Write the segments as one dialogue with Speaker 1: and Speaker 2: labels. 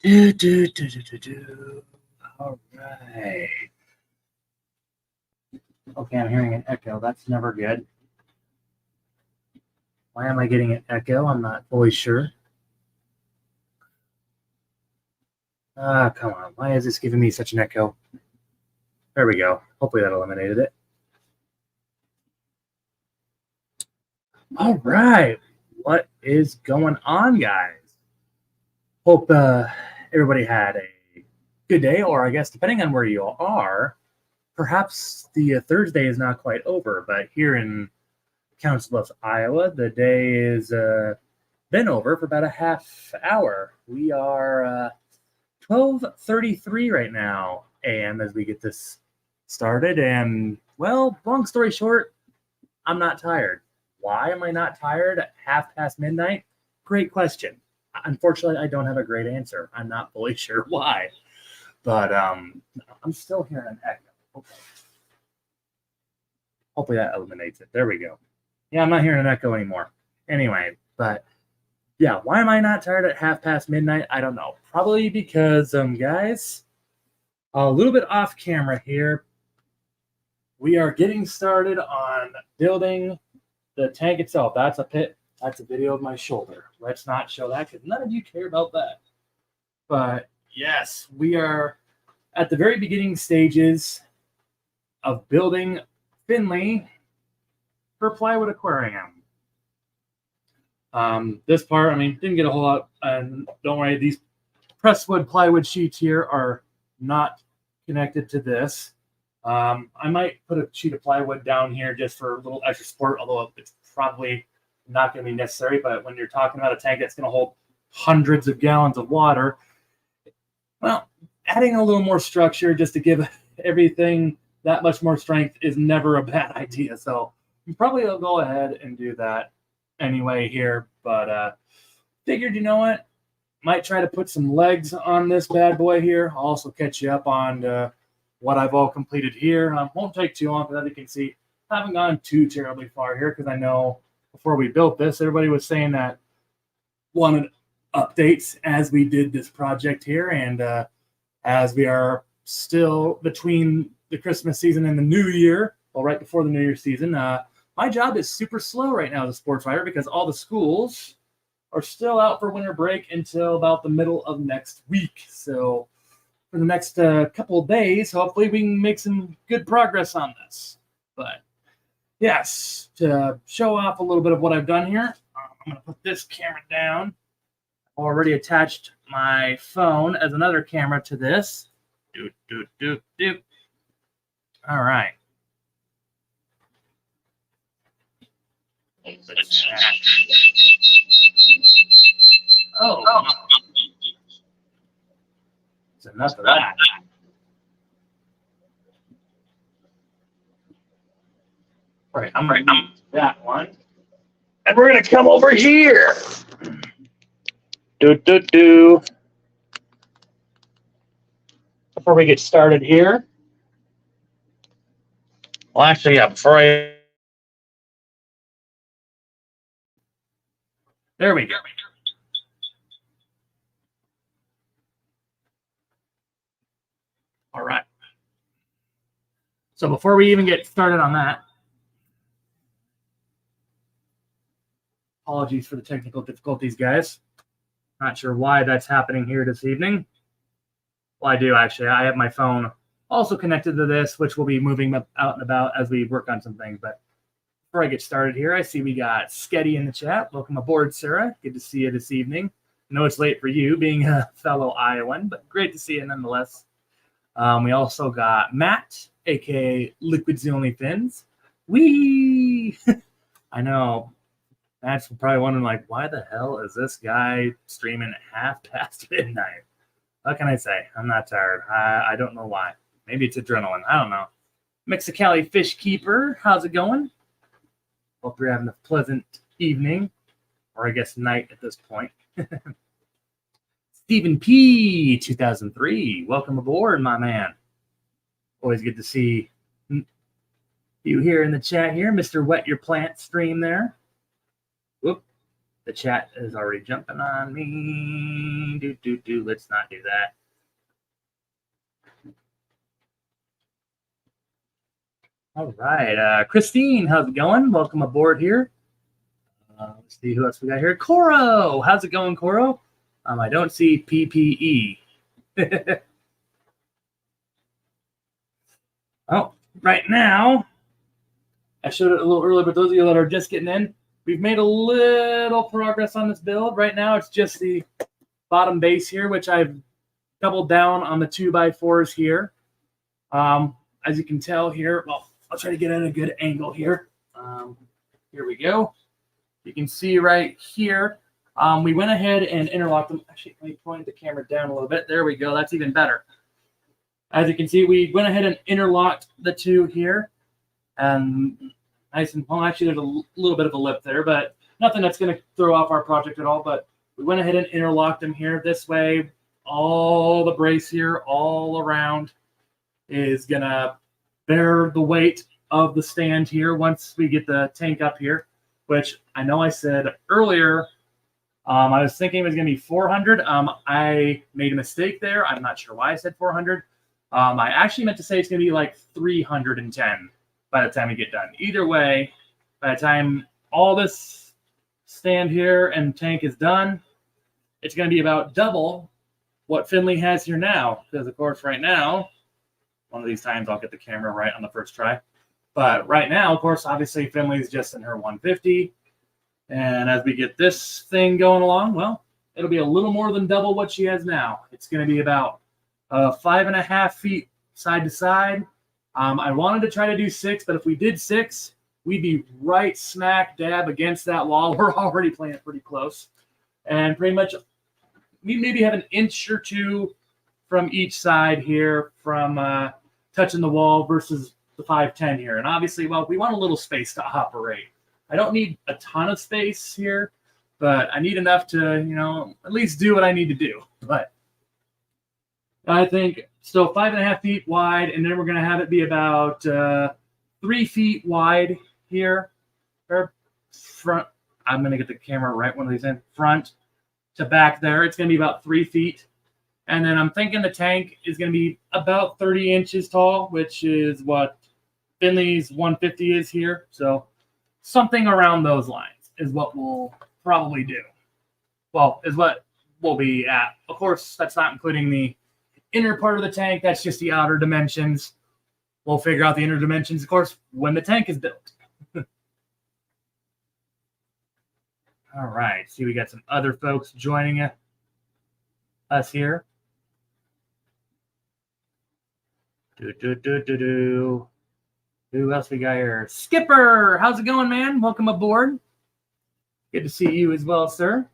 Speaker 1: Do, do, do, do, do, do. All right. Okay, I'm hearing an echo. That's never good. Why am I getting an echo? I'm not fully sure. Ah, come on. Why is this giving me such an echo? There we go. Hopefully that eliminated it. All right. What is going on, guys? Hope everybody had a good day, or I guess depending on where you are, perhaps the Thursday is not quite over, but here in Council Bluffs, Iowa, the day is been over for about a half hour. We are 12:33 right now a.m. as we get this started. And, well, long story short, I'm not tired. Why am I not tired at half past midnight? Great question. Unfortunately, I don't have a great answer. I'm not fully sure why. But I'm still hearing an echo. Okay. Hopefully that eliminates it. There we go. Yeah, I'm not hearing an echo anymore. Anyway, but yeah, why am I not tired at half past midnight? I don't know. Probably because, guys, a little bit off camera here. We are getting started on building the tank itself. That's a pit. That's a video of my shoulder. Let's not show that because none of you care about that. But yes, we are at the very beginning stages of building Finley for Plywood Aquarium. This part, I mean, didn't get a whole lot. And don't worry, these presswood plywood sheets here are not connected to this. I might put a sheet of plywood down here just for a little extra support, although it's probably not going to be necessary. But when you're talking about a tank that's going to hold hundreds of gallons of water, well, adding a little more structure just to give everything that much more strength is never a bad idea. So probably I'll go ahead and do that anyway here. But figured, you know what? Might try to put some legs on this bad boy here. I'll also catch you up on what I've all completed here. Won't take too long, because as you can see, I haven't gone too terribly far here, because I know before we built this, everybody was saying that wanted updates as we did this project here. And as we are still between the Christmas season and the New Year, well, right before the New Year season, my job is super slow right now as a sports writer, because all the schools are still out for winter break until about the middle of next week. So for the next couple of days, hopefully we can make some good progress on this. But yes, to show off a little bit of what I've done here, I'm going to put this camera down. I've already attached my phone as another camera to this. All right. Oh, it's enough of that. All right, I'm going to use that one. And we're going to come over here. Before we get started here. Well, actually, yeah, there we go. All right. So before we even get started on that, apologies for the technical difficulties, guys. Not sure why that's happening here this evening. Well, I do actually. I have my phone also connected to this, which will be moving out and about as we work on some things. But before I get started here, I see we got Sketty in the chat. Welcome aboard, Sarah. Good to see you this evening. I know it's late for you, being a fellow Iowan, but great to see you nonetheless. We also got Matt, aka Liquids the Only Fins. Wee! I know. Matt's probably wondering, like, why the hell is this guy streaming at half past midnight? What can I say? I'm not tired. I don't know why. Maybe it's adrenaline. I don't know. Mexicali Fish Keeper, how's it going? Hope you're having a pleasant evening, or I guess night at this point. Stephen P. 2003, welcome aboard, my man. Always good to see you here in the chat here, Mr. Wet Your Plant stream there. Whoop, The chat is already jumping on me. Let's not do that. All right. Christine, how's it going? Welcome aboard here. Let's see who else we got here. Coro, how's it going, Coro? I don't see PPE. Oh, right now, I showed it a little earlier, but those of you that are just getting in, we've made a little progress on this build. Right now, it's just the bottom base here, which I've doubled down on the 2x4s here. As you can tell here, well, I'll try to get at a good angle here. Here we go. You can see right here, we went ahead and interlocked them. Actually, let me point the camera down a little bit. There we go. That's even better. As you can see, we went ahead and interlocked the two here. And nice and well, actually, there's a little bit of a lip there, but nothing that's going to throw off our project at all. But we went ahead and interlocked them here this way. All the brace here, all around, is going to bear the weight of the stand here once we get the tank up here, which I know I said earlier. I was thinking it was going to be 400. I made a mistake there. I'm not sure why I said 400. I actually meant to say it's going to be like 310 by the time we get done. Either way, by the time all this stand here and tank is done, it's going to be about double what Finley has here now. Because, of course, right now, one of these times I'll get the camera right on the first try. But right now, of course, obviously Finley's just in her 150. And as we get this thing going along, well, it'll be a little more than double what she has now. It's going to be about 5.5 feet side to side. I wanted to try to do 6, but if we did 6, we'd be right smack dab against that wall. We're already playing it pretty close. And pretty much we maybe have an inch or two from each side here from touching the wall versus the 510 here. And obviously, well, we want a little space to operate. I don't need a ton of space here, but I need enough to, at least do what I need to do. But I think still 5.5 feet wide, and then we're going to have it be about 3 feet wide here. Or front. I'm going to get the camera right one of these in. Front to back there. It's going to be about 3 feet. And then I'm thinking the tank is going to be about 30 inches tall, which is what Finley's 150 is here. So something around those lines is what we'll probably do. Well, is what we'll be at. Of course, that's not including the inner part of the tank. That's just the outer dimensions. We'll figure out the inner dimensions, of course, when the tank is built. All right. See, we got some other folks joining us here. Who else we got here? Skipper, how's it going, man? Welcome aboard. Good to see you as well, sir.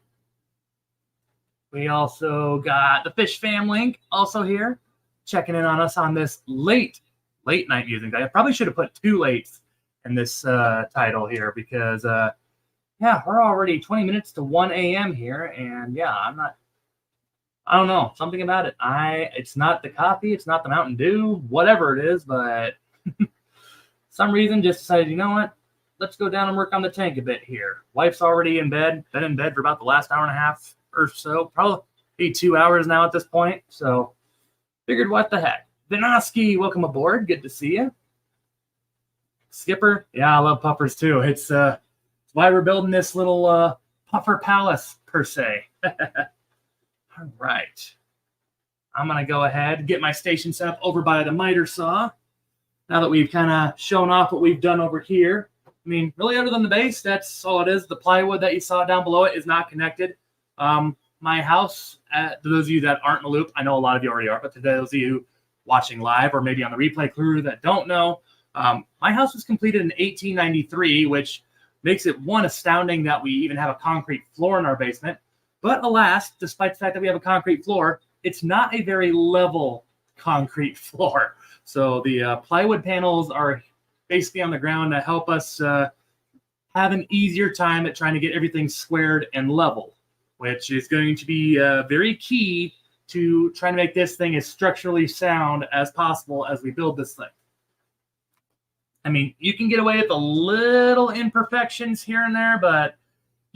Speaker 1: We also got the Fish Fam Link also here, checking in on us on this late night musings. I probably should have put 2 lates in this title here because, yeah, we're already 20 minutes to 1 a.m. here, and yeah, I don't know, something about it. It's not the coffee, it's not the Mountain Dew, whatever it is, but some reason just decided, you know what? Let's go down and work on the tank a bit here. Wife's already in bed, been in bed for about the last hour and a half or so, probably 2 hours now at this point. So figured, what the heck. Vinoski, welcome aboard. Good to see you. Skipper, yeah, I love puffers too. It's why we're building this little puffer palace per se. All right. I'm going to go ahead and get my station set up over by the miter saw. Now that we've kind of shown off what we've done over here. I mean, really, other than the base, that's all it is. The plywood that you saw down below it is not connected. My house, to those of you that aren't in the loop, I know a lot of you already are, but to those of you watching live or maybe on the replay crew that don't know, my house was completed in 1893, which makes it, one, astounding that we even have a concrete floor in our basement. But alas, despite the fact that we have a concrete floor, it's not a very level concrete floor. So the plywood panels are basically on the ground to help us have an easier time at trying to get everything squared and level, which is going to be very key to trying to make this thing as structurally sound as possible as we build this thing. I mean, you can get away with a little imperfections here and there, but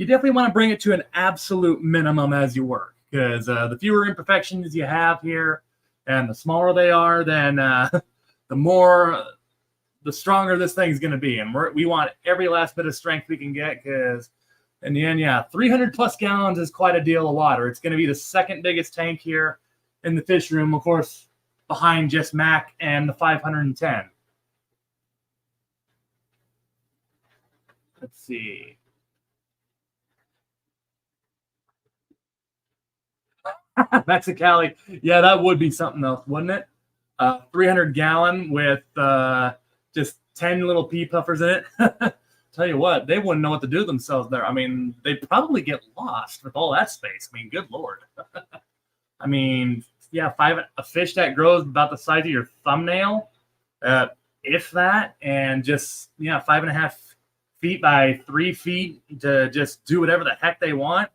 Speaker 1: you definitely want to bring it to an absolute minimum as you work, because the fewer imperfections you have here and the smaller they are, then the stronger this thing's going to be. And we want every last bit of strength we can get, because in the end, yeah, 300 plus gallons is quite a deal of water. It's going to be the second biggest tank here in the fish room, of course, behind just Mac and the 510. Let's see. Mexicali. Yeah, that would be something else, wouldn't it? 300 gallon with just 10 little pea puffers in it. Tell you what, they wouldn't know what to do themselves there. I mean, they'd probably get lost with all that space. I mean, good Lord. I mean, yeah, a fish that grows about the size of your thumbnail, if that, and just, yeah, 5.5 feet by 3 feet to just do whatever the heck they want.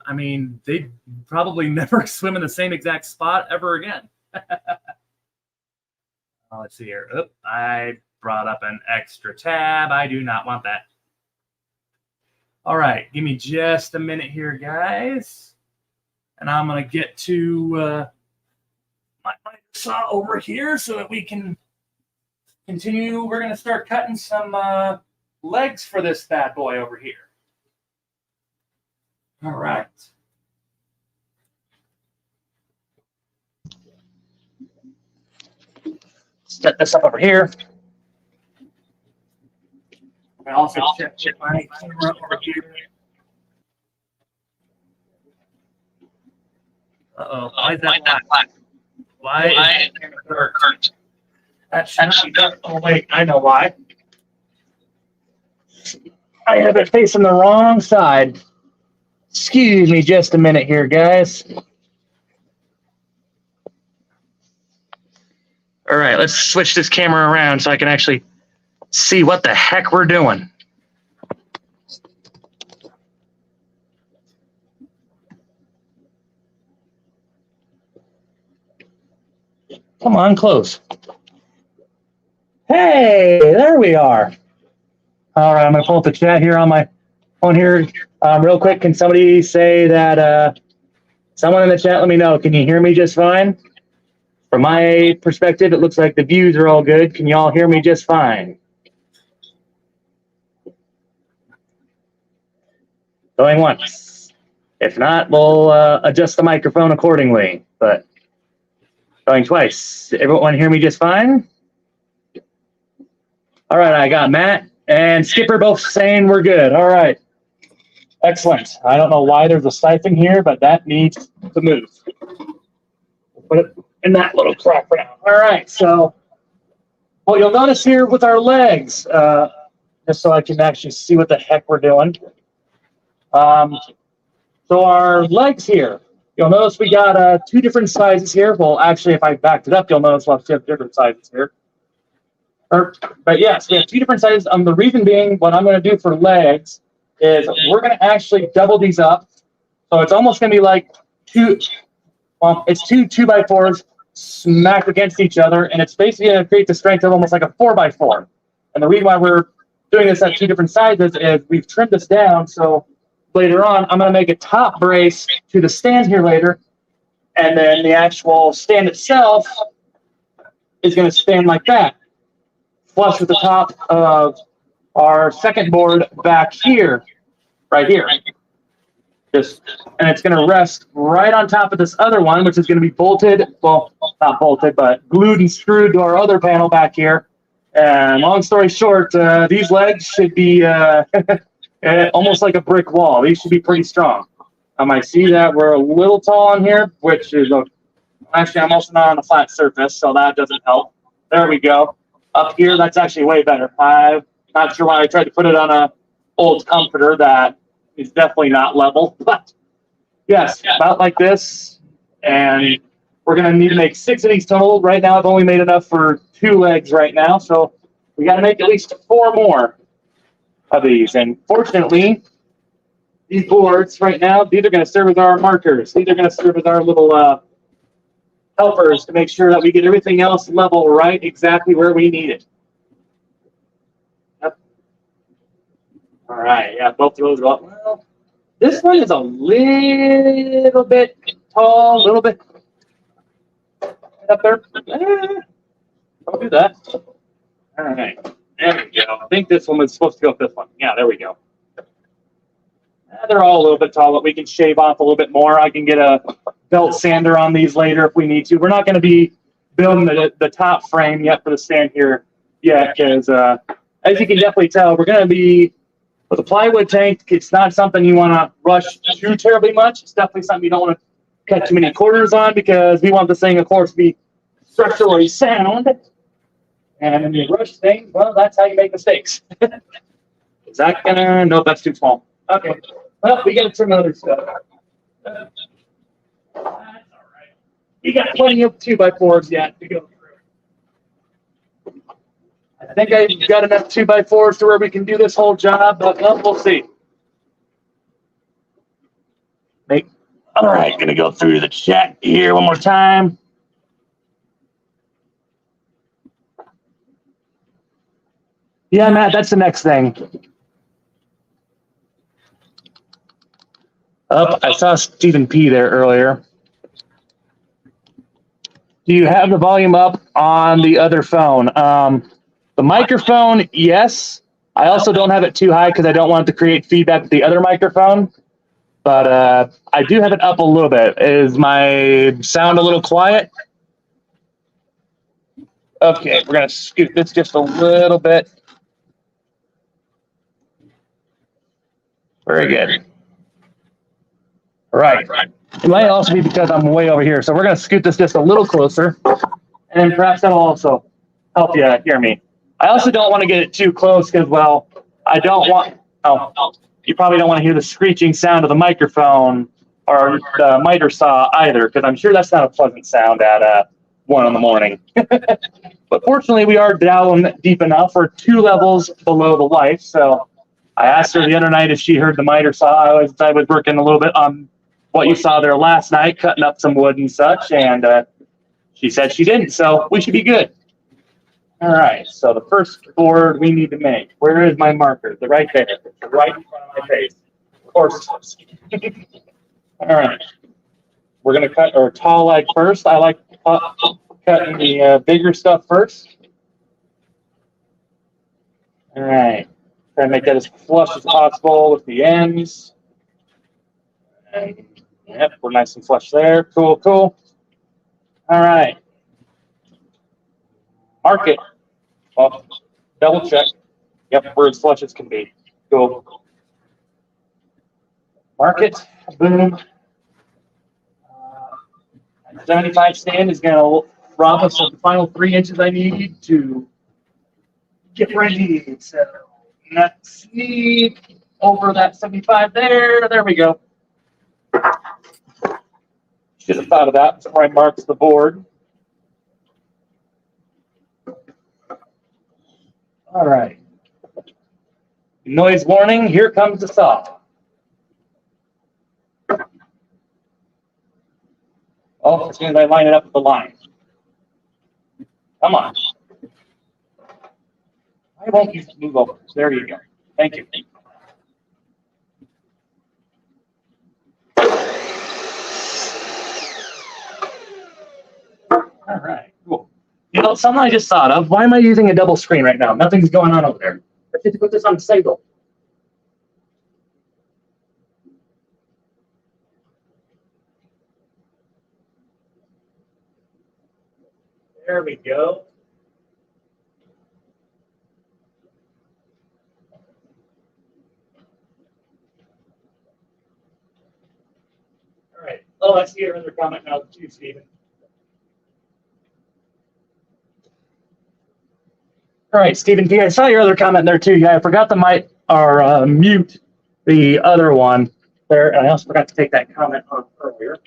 Speaker 1: I mean, they'd probably never swim in the same exact spot ever again. Let's see here. Oop, I brought up an extra tab. I do not want that. All right, give me just a minute here, guys. And I'm going to get to my miter saw over here so that we can continue. We're going to start cutting some legs for this bad boy over here. All right. Set this up over here. I also check my camera over here. Uh-oh. Why is that black? Why is it dark? That should be. Oh, wait. I know why. I have it facing the wrong side. Excuse me just a minute here, guys. All right, let's switch this camera around so I can actually see what the heck we're doing. Come on, close. Hey, there we are. All right, I'm going to pull up the chat here on my phone here. Real quick, can somebody say that, someone in the chat, let me know. Can you hear me just fine? From my perspective, it looks like the views are all good. Can you all hear me just fine? Going once. If not, we'll adjust the microphone accordingly. But going twice. Everyone hear me just fine? All right, I got Matt and Skipper both saying we're good. All right. Excellent. I don't know why there's a siphon here, but that needs to move. Put it in that little crack for now. All right, so what you'll notice here with our legs, just so I can actually see what the heck we're doing. So our legs here, you'll notice we got 2 different sizes here. Well, actually, if I backed it up, you'll notice we'll have 2 different sizes here. But yes, we have 2 different sizes. The reason being, what I'm going to do for legs is we're going to actually double these up. So it's almost going to be like 2 2x4s smacked against each other, and it's basically going to create the strength of almost like a 4x4. And the reason why we're doing this at 2 different sizes is we've trimmed this down, so later on I'm going to make a top brace to the stand here later, and then the actual stand itself is going to stand like that, flush with the top of our second board back here, right here. And it's going to rest right on top of this other one, which is going to be bolted, well, not bolted, but glued and screwed to our other panel back here. And long story short, these legs should be almost like a brick wall. These should be pretty strong. I see that we're a little tall on here, which is, actually, I'm also not on a flat surface, so that doesn't help. There we go. Up here, that's actually way better. I'm not sure why I tried to put it on a old comforter that is definitely not level, but yes, about like this. And we're going to need to make 6 of these total. Right now, I've only made enough for 2 legs right now, so we got to make at least 4 more of these. And fortunately, these boards right now, these are going to serve as our markers. These are going to serve as our little helpers to make sure that we get everything else level right exactly where we need it. Yep. All right, yeah, both of those are up. Well, This one is a little bit tall, a little bit up there. Don't do that. All right. There we go. I think this one was supposed to go with this one. Yeah, there we go. They're all a little bit tall, but we can shave off a little bit more. I can get a belt sander on these later if we need to. We're not going to be building the top frame yet for the stand here yet, because as you can definitely tell, we're going to be with a plywood tank. It's not something you want to rush too terribly much. It's definitely something you don't want to cut too many corners on, because we want this thing, of course, to be structurally sound. And when you rush things, well, that's how you make mistakes. Is that gonna? Nope, that's too small. Okay. Well, we got some other stuff. That's all right. We got plenty of 2x4s yet to go through. I think I've got enough 2x4s to where we can do this whole job, but well, we'll see. All right, gonna go through the chat here one more time. Yeah, Matt, that's the next thing. I saw Stephen P there earlier. Do you have the volume up on the other phone? The microphone, yes. I also don't have it too high because I don't want it to create feedback with the other microphone. But I do have it up a little bit. Is my sound a little quiet? Okay, we're going to scoot this just a little bit. Very good. Right. It might also be because I'm way over here. So we're going to scoot this just a little closer. And perhaps that'll also help you hear me. I also don't want to get it too close because, well, I don't want, you probably don't want to hear the screeching sound of the microphone or the miter saw either, because I'm sure that's not a pleasant sound at 1 in the morning. But fortunately, we are down deep enough. We're 2 levels below the light. So I asked her the other night if she heard the miter saw. I was working a little bit on what you saw there last night, cutting up some wood and such, and she said she didn't, so we should be good. All right, so the first board we need to make. Where is my marker? They're right there, right in front of my face. Of course. All right, we're gonna cut our tall leg first. I like cutting the bigger stuff first. All right, try to make that as flush as possible with the ends. And yep, we're nice and flush there. Cool, cool. All right. Mark it. Well, double check. Yep, we're as flush as can be. Cool. Mark it. Boom. 75 stand is going to rob us of the final 3 inches I need to get ready. So let's sneak over that 75 there. There we go. Should have thought of that before I marked the board. All right. Noise warning, here comes the saw. Oh, as soon as I line it up with the line. Come on. Why won't you move over? There you go. Thank you. All right, cool. You know, something I just thought of. Why am I using a double screen right now? Nothing's going on over there. I have to put this on stable. There we go. All right. Oh, I see your other comment now too, Stephen. All right, Stephen P. I saw your other comment there too. Yeah, I forgot to mute the other one there, and I also forgot to take that comment on earlier.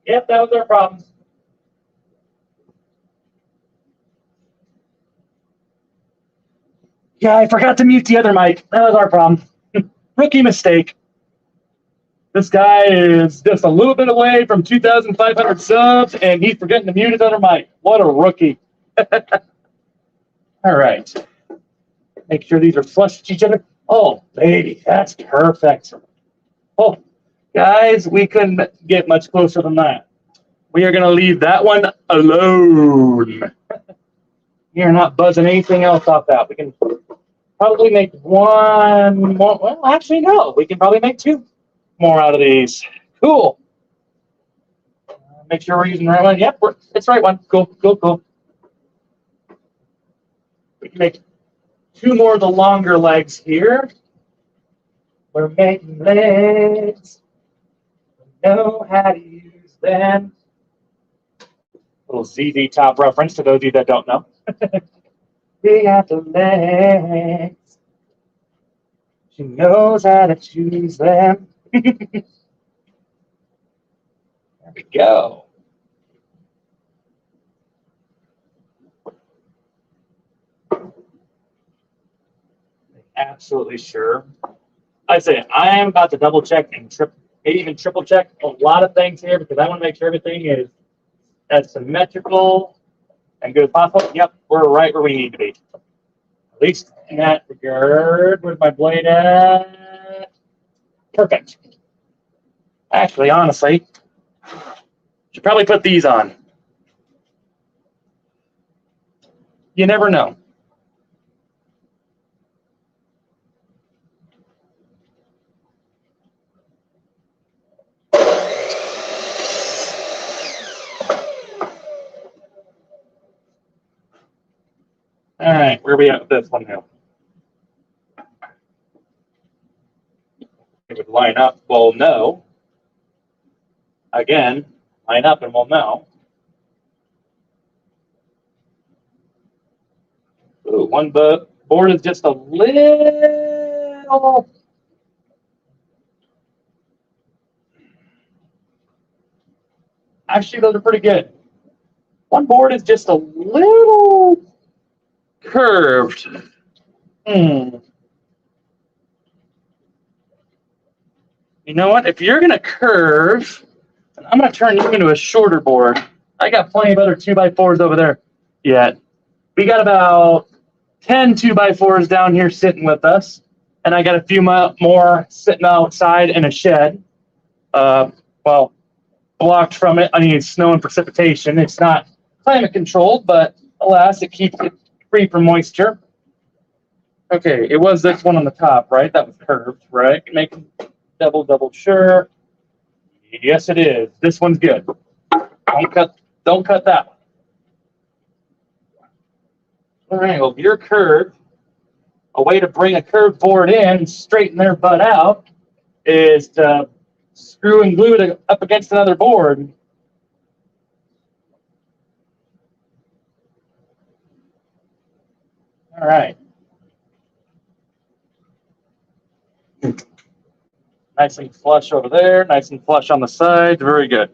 Speaker 1: Yep, that was our problem. Yeah, I forgot to mute the other mic. That was our problem. Rookie mistake. This guy is just a little bit away from 2,500 subs, and he's forgetting to mute his other mic. What a rookie. All right. Make sure these are flush to each other. Oh, baby, that's perfect. Oh, guys, we couldn't get much closer than that. We are going to leave that one alone. You're not buzzing anything else off that. We can probably make one more. Well, actually, no. We can probably make two more out of these. Cool. Make sure we're using the right one. Yep, it's the right one. Cool, cool, cool. We can make two more of the longer legs here. We're making legs. We know how to use them. Little ZZ Top reference to those of you that don't know. We got the legs. She knows how to choose them. There we go. Absolutely sure. I say I am about to double check and maybe even triple check a lot of things here because I want to make sure everything is as symmetrical and good as possible. Yep, we're right where we need to be. At least in that regard. Where's my blade at? Perfect. Actually, honestly, should probably put these on. You never know. All right, where are we at with this one now? It would line up. Well, no. Again, line up and we'll know. Ooh, one board is just a little. Actually, those are pretty good. One board is just a little curved. You know what? If you're going to curve, I'm going to turn you into a shorter board. I got plenty of other 2x4s over there yet. We got about 10 2x4s down here sitting with us. And I got a few more sitting outside in a shed. Well, blocked from it. I mean, snow and precipitation. It's not climate controlled, but alas, it keeps it free from moisture. Okay, it was this one on the top, right? That was curved, right? Make double sure. Yes, it is. This one's good. Don't cut that one. All right, well, if you're curved, a way to bring a curved board in and straighten their butt out is to screw and glue it up against another board. All right. Nice and flush over there, nice and flush on the sides. Very good.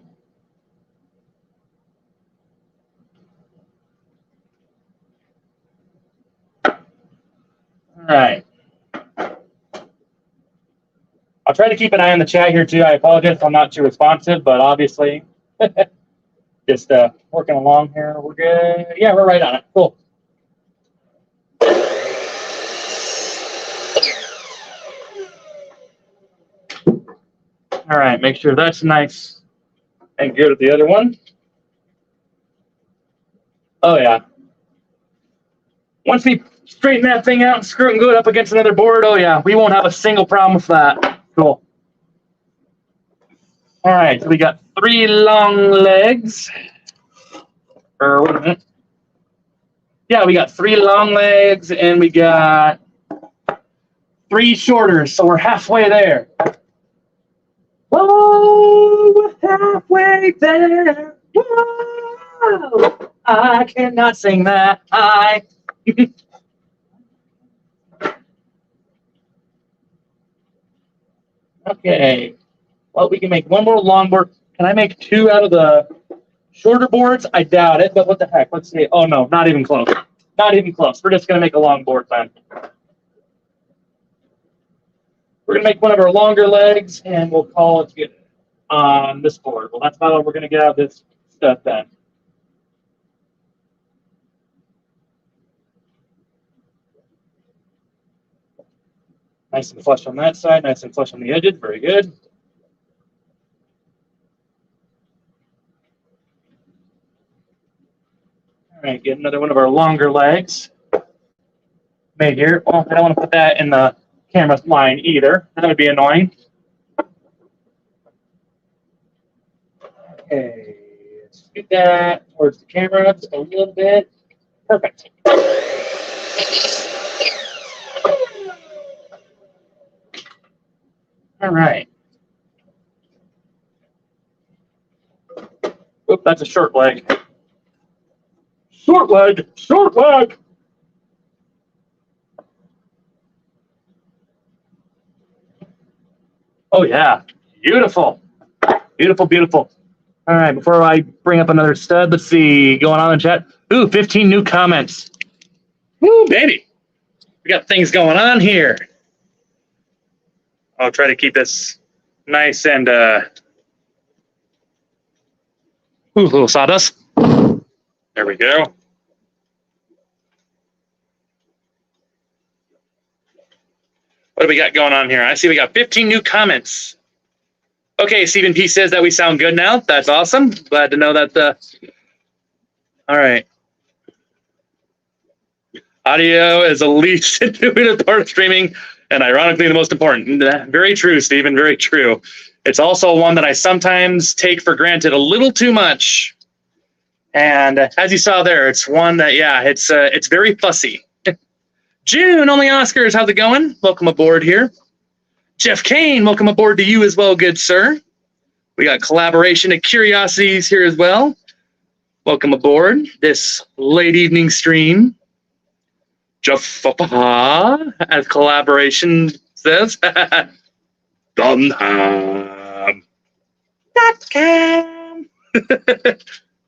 Speaker 1: All right. I'll try to keep an eye on the chat here too. I apologize if I'm not too responsive, but obviously just working along here. We're good. Yeah, we're right on it. Cool. All right, make sure that's nice and good with the other one. Oh, yeah. Once we straighten that thing out and screw it and glue it up against another board, oh, yeah, we won't have a single problem with that. Cool. All right, so we got 3 long legs. Or wait a minute. Yeah, we got 3 long legs and we got 3 shorters, so we're halfway there. Whoa, we're halfway there. Whoa, I cannot sing that high. Okay, well, we can make one more long board. Can I make 2 out of the shorter boards? I doubt it, but what the heck? Let's see. Oh, no, not even close. Not even close. We're just going to make a long board then. We're going to make one of our longer legs, and we'll call it good on this board. Well, that's about all we're going to get out of this stuff then. Nice and flush on that side, nice and flush on the edges. Very good. All right, get another one of our longer legs made here. Well, I don't want to put that in the camera line either. That would be annoying. Okay, scoot that towards the camera just a little bit. Perfect. All right. Oop, that's a short leg. Short leg, short leg. Oh yeah, beautiful, beautiful, beautiful. All right, before I bring up another stud, let's see, going on in chat. Ooh, 15 new comments. Woo, baby. We got things going on here. I'll try to keep this nice and little sawdust. There we go. What do we got going on here? I see we got 15 new comments. Okay, Stephen P says that we sound good now. That's awesome. Glad to know that. All right. Audio is the least intuitive part of streaming, and ironically the most important. Very true, Stephen. Very true. It's also one that I sometimes take for granted a little too much. And as you saw there, it's one that, yeah, it's very fussy. June, only Oscars, how's it going? Welcome aboard here. Jeff Kane, welcome aboard to you as well, good sir. We got collaboration and curiosities here as well. Welcome aboard this late evening stream. Jeff, as collaboration says. Dunham. .com.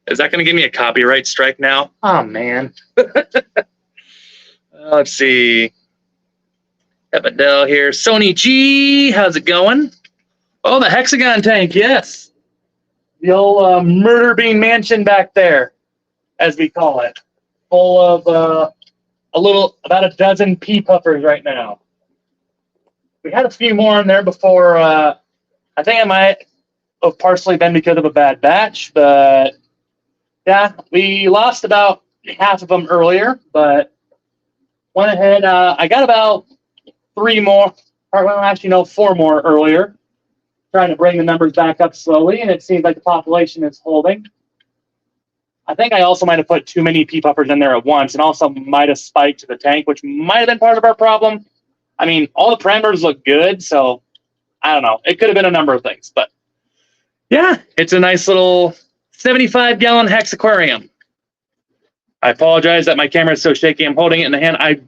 Speaker 1: Is that going to give me a copyright strike now? Oh, man. Let's see. Epidel here. Sony G, how's it going? Oh, the hexagon tank, yes. The old murder bean mansion back there, as we call it. Full of about a dozen pea puffers right now. We had a few more in there before. I think it might have partially been because of a bad batch, but yeah, we lost about half of them earlier, but went ahead. I got about 3 more, or well, actually, no, 4 more earlier, trying to bring the numbers back up slowly, and it seems like the population is holding. I think I also might have put too many pea puffers in there at once, and also might have spiked the tank, which might have been part of our problem. I mean, all the parameters look good, so I don't know. It could have been a number of things, but yeah, it's a nice little 75-gallon hex aquarium. I apologize that my camera is so shaky. I'm holding it in the hand. I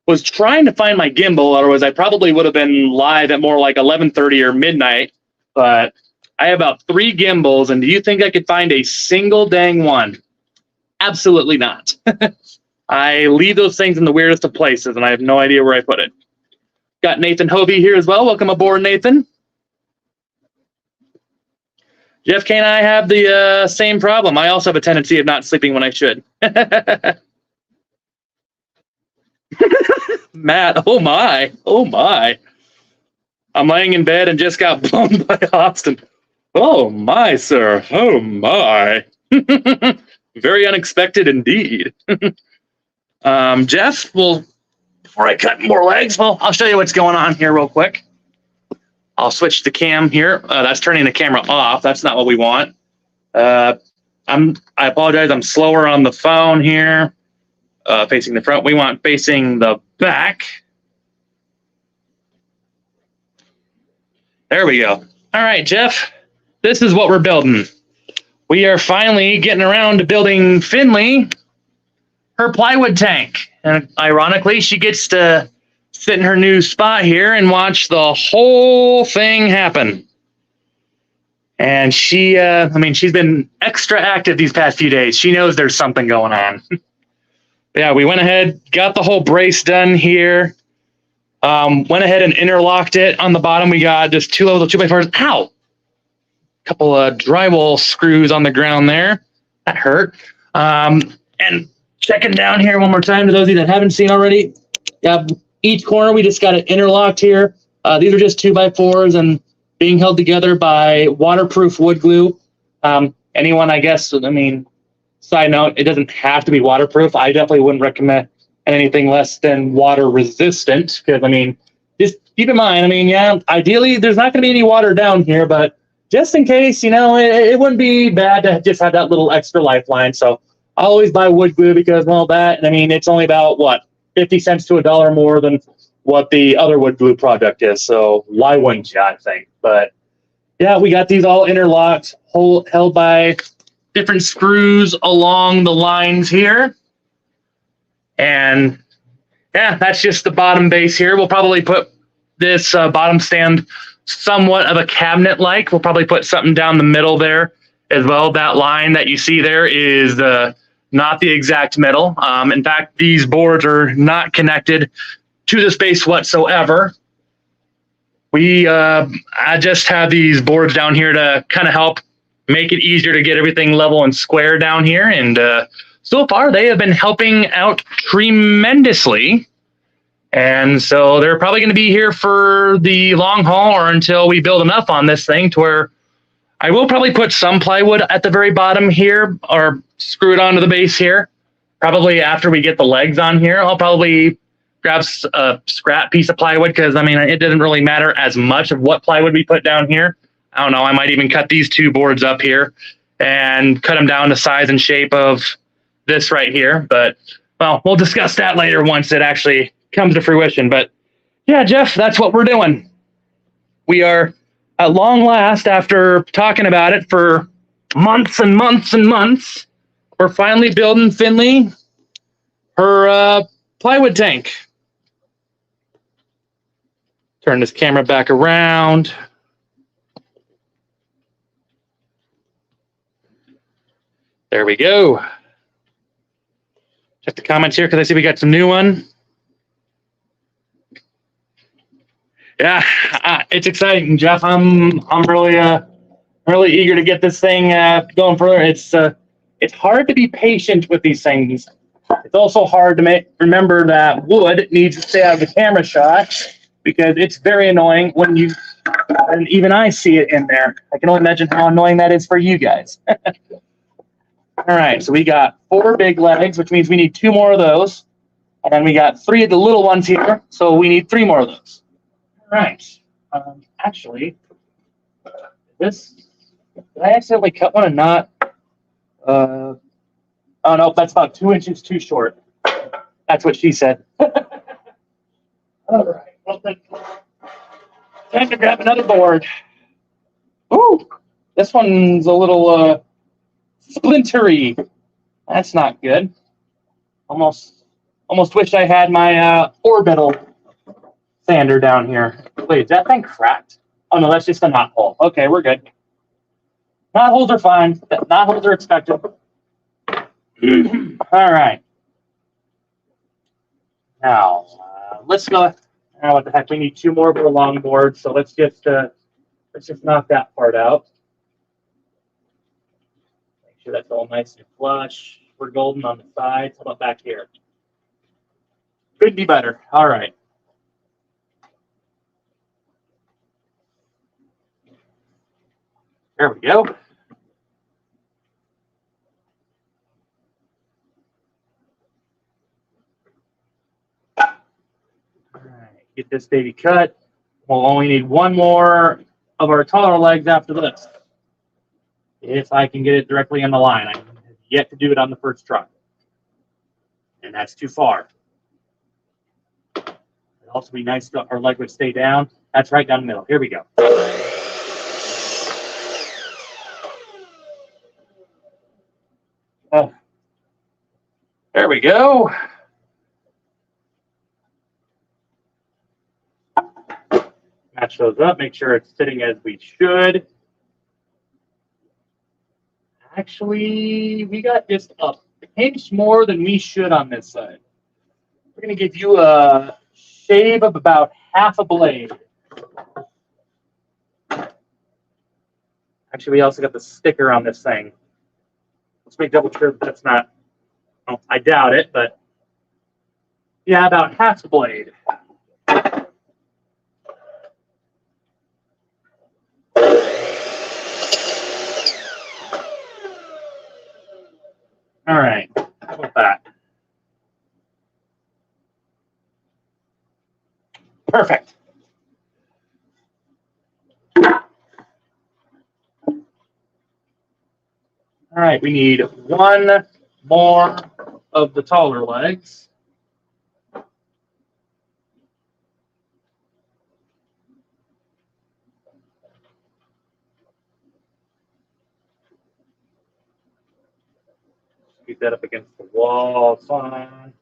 Speaker 1: was trying to find my gimbal, otherwise I probably would have been live at more like 11:30 or midnight, but I have about 3 gimbals, and do you think I could find a single dang one? Absolutely not. I leave those things in the weirdest of places, and I have no idea where I put it. Got Nathan Hovey here as well. Welcome aboard, Nathan. Jeff K and I have the same problem. I also have a tendency of not sleeping when I should. Matt, oh my, oh my. I'm laying in bed and just got blown by Austin. Oh my, sir, oh my. Very unexpected indeed. Jeff, well, before I cut more legs, well, I'll show you what's going on here real quick. I'll switch the cam here. That's turning the camera off. That's not what we want. I apologize. I'm slower on the phone here. Facing the front. We want facing the back. There we go. All right, Jeff. This is what we're building. We are finally getting around to building Finley her plywood tank. And ironically, she gets to sit in her new spot here and watch the whole thing happen. And she, I mean, she's been extra active these past few days. She knows there's something going on. Yeah, we went ahead, got the whole brace done here.
Speaker 2: Went ahead and interlocked it. On the bottom, we got just 2 little 2x4s. Ow! Couple of drywall screws on the ground there. That hurt. And checking down here one more time to those of you that haven't seen already. Yeah, each corner we just got it interlocked here. These are just 2x4s and being held together by waterproof wood glue. Anyone, I guess, I mean, side note, it doesn't have to be waterproof. I definitely wouldn't recommend anything less than water resistant because, I mean, just keep in mind, I mean, yeah, ideally there's not going to be any water down here, but just in case, you know, it wouldn't be bad to just have that little extra lifeline. So I always buy wood glue because, well, that, I mean, it's only about, what, 50 cents to $1 more than what the other wood glue product is. So why wouldn't you, I think? But yeah, we got these all interlocked, held by different screws along the lines here. And yeah, that's just the bottom base here. We'll probably put this bottom stand somewhat of a cabinet-like. We'll probably put something down the middle there as well. That line that you see there is not the exact middle. In fact, these boards are not connected to the space whatsoever. I just have these boards down here to kind of help make it easier to get everything level and square down here. And so far, they have been helping out tremendously. And so they're probably going to be here for the long haul or until we build enough on this thing to where I will probably put some plywood at the very bottom here or screw it onto the base here. Probably after we get the legs on here, I'll probably grab a scrap piece of plywood because, I mean, it doesn't really matter as much of what plywood we put down here. I don't know. I might even cut these 2 boards up here and cut them down to size and shape of this right here. But, well, we'll discuss that later once it actually comes to fruition. But yeah, Jeff, that's what we're doing. We are at long last, after talking about it for months and months and months, we're finally building Finley her plywood tank. Turn this camera back around. There we go. Check the comments here because I see we got some new one. Yeah, it's exciting, Jeff. I'm really eager to get this thing going further. It's hard to be patient with these things. It's also hard to remember that wood needs to stay out of the camera shot because it's very annoying when and even I see it in there. I can only imagine how annoying that is for you guys. All right, so we got 4 big legs, which means we need 2 more of those. And then we got 3 of the little ones here, so we need 3 more of those. All right. Actually, did I accidentally cut one and not? Oh, no, that's about 2 inches too short. That's what she said. All right. Well, time to grab another board. Ooh, this one's a little splintery. That's not good. Almost wish I had my orbital sander down here. Wait, is that thing cracked? Oh no, that's just a knot hole. Okay, we're good. Knot holes are fine. Knot holes are expected. All right. Now, let's go. What the heck? We need 2 more of the long boards, so let's just knock that part out. Make sure that's all nice and flush. We're golden on the sides. How about back here? Could be better. All right. There we go. All right, get this baby cut. We'll only need 1 more of our taller legs after this. If I can get it directly on the line. I have yet to do it on the first try. And that's too far. It'd also be nice if our leg would stay down. That's right down the middle. Here we go. There we go. Match those up, make sure it's sitting as we should. Actually, we got just a pinch more than we should on this side. We're going to give you a shave of about half a blade. Actually, we also got the sticker on this thing. Let's make double sure that's not, well, I doubt it, but yeah, about half a blade. All right, how about that? Perfect. All right, we need one more of the taller legs. Keep that up against the wall. Fine.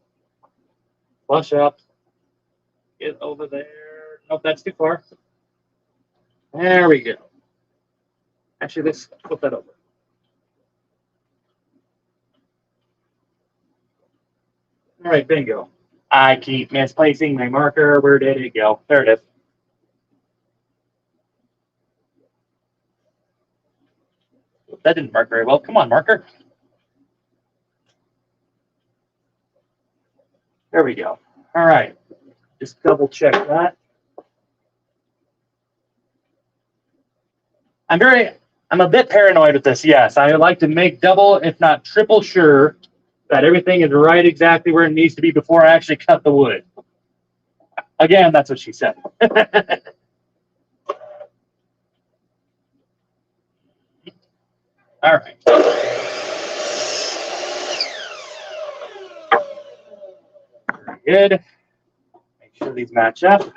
Speaker 2: Flush up. Get over there. Nope, that's too far. There we go. Actually, let's flip that over. All right, bingo. I keep misplacing my marker. Where did it go? There it is. That didn't mark very well. Come on, marker. There we go. All right. Just double check that. I'm a bit paranoid with this. Yes, I like to make double, if not triple sure that everything is right exactly where it needs to be before I actually cut the wood. Again, that's what she said. All right. Very good. Make sure these match up.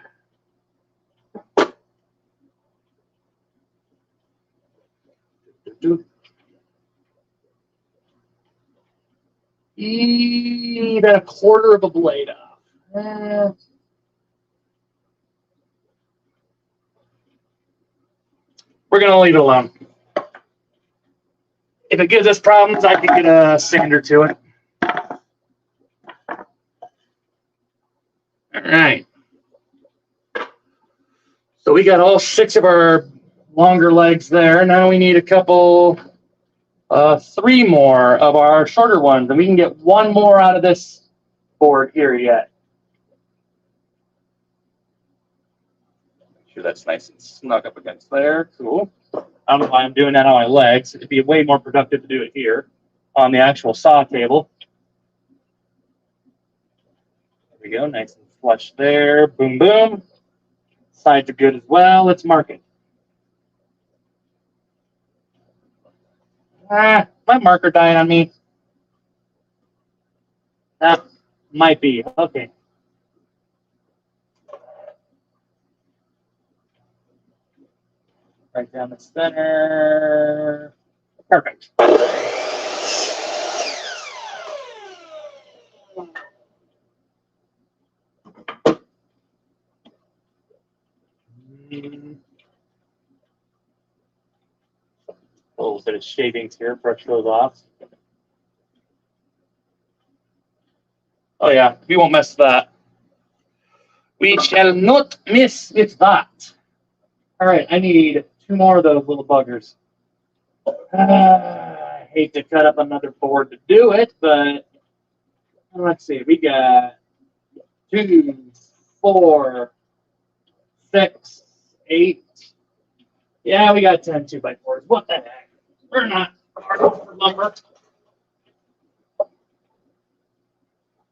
Speaker 2: Even a quarter of a blade off. We're going to leave it alone. If it gives us problems, I can get a sander to it. All right. So we got all 6 of our longer legs there. Now we need a couple, 3 more of our shorter ones, and we can get 1 more out of this board here yet. Make sure that's nice and snug up against there. Cool. I don't know why I'm doing that on my legs. It'd be way more productive to do it here on the actual saw table. There we go. Nice and flush there. Boom, boom. Sides are good as well. Let's mark it. My marker dying on me. That might be. Okay. Right down the center. Perfect. A little bit of shavings here, brush those off. Oh yeah, we won't mess with that. We shall not miss with that. All right, I need 2 more of those little buggers. I hate to cut up another board to do it, but let's see. We got 2, 4, 6, 8. Yeah, we got 10 2x4s. What the heck? We're not hard for lumber.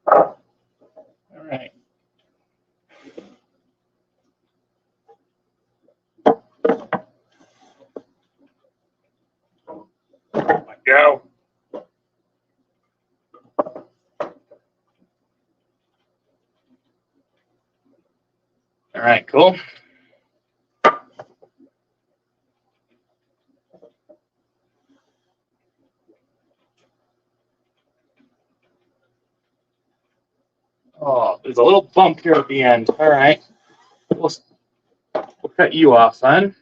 Speaker 2: All right. Go. All right, cool. Oh, there's a little bump here at the end. All right. We'll cut you off then.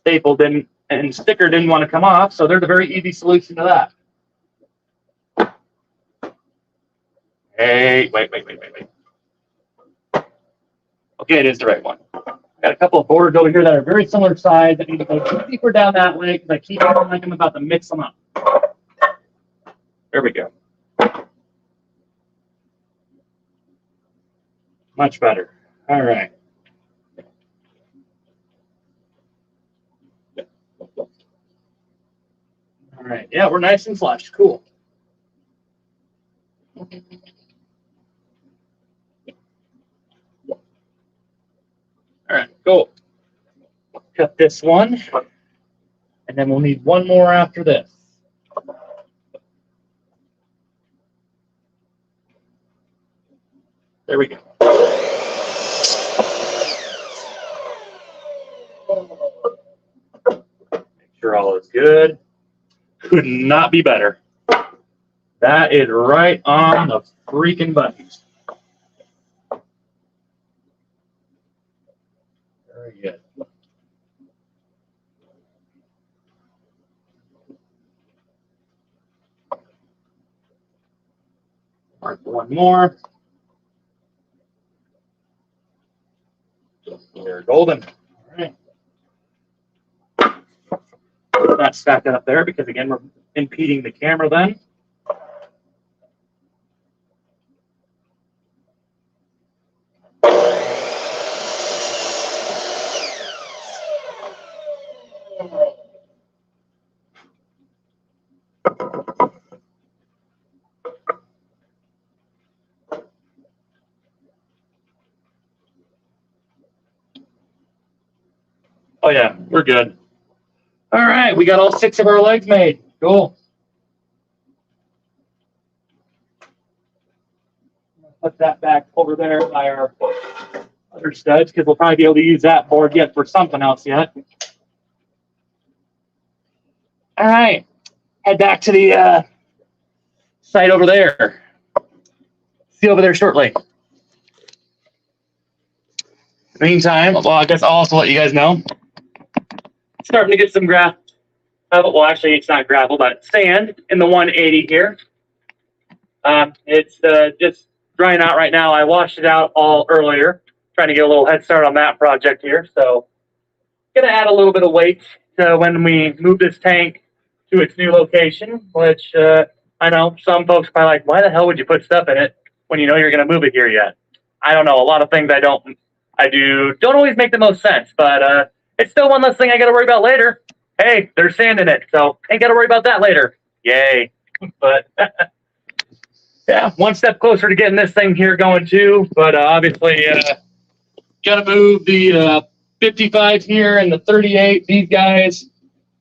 Speaker 2: Staple didn't, and sticker didn't want to come off, so there's a very easy solution to that. Hey, wait. Okay, it is the right one. Got a couple of boards over here that are very similar size. I need to go deeper down that way because I keep feeling like I'm about to mix them up. There we go. Much better. All right. All right. Yeah, we're nice and flush. Cool. All right, cool. Cut this one, and then we'll need one more after this. There we go. Make sure all is good. Could not be better. That is right on the freaking button. Very good. Mark one more. We're golden. All right. Not stack that up there because again we're impeding the camera then. Oh yeah, we're good. All right, we got all 6 of our legs made. Cool. Put that back over there by our other studs because we'll probably be able to use that board yet for something else yet. All right, head back to the site over there. See you over there shortly. In the meantime, well, I guess I'll also let you guys know. Starting to get some gravel. Well, actually, it's not gravel, but sand in the 180 here. It's just drying out right now. I washed it out all earlier, trying to get a little head start on that project here. So, gonna add a little bit of weight to when we move this tank to its new location. Which I know some folks are probably like, why the hell would you put stuff in it when you know you're gonna move it here yet? I don't know. A lot of things don't always make the most sense, but it's still one less thing I got to worry about later. Hey, there's sand in it, so ain't got to worry about that later. Yay. But yeah, one step closer to getting this thing here going too. But obviously, got to move the 55 here and the 38. These guys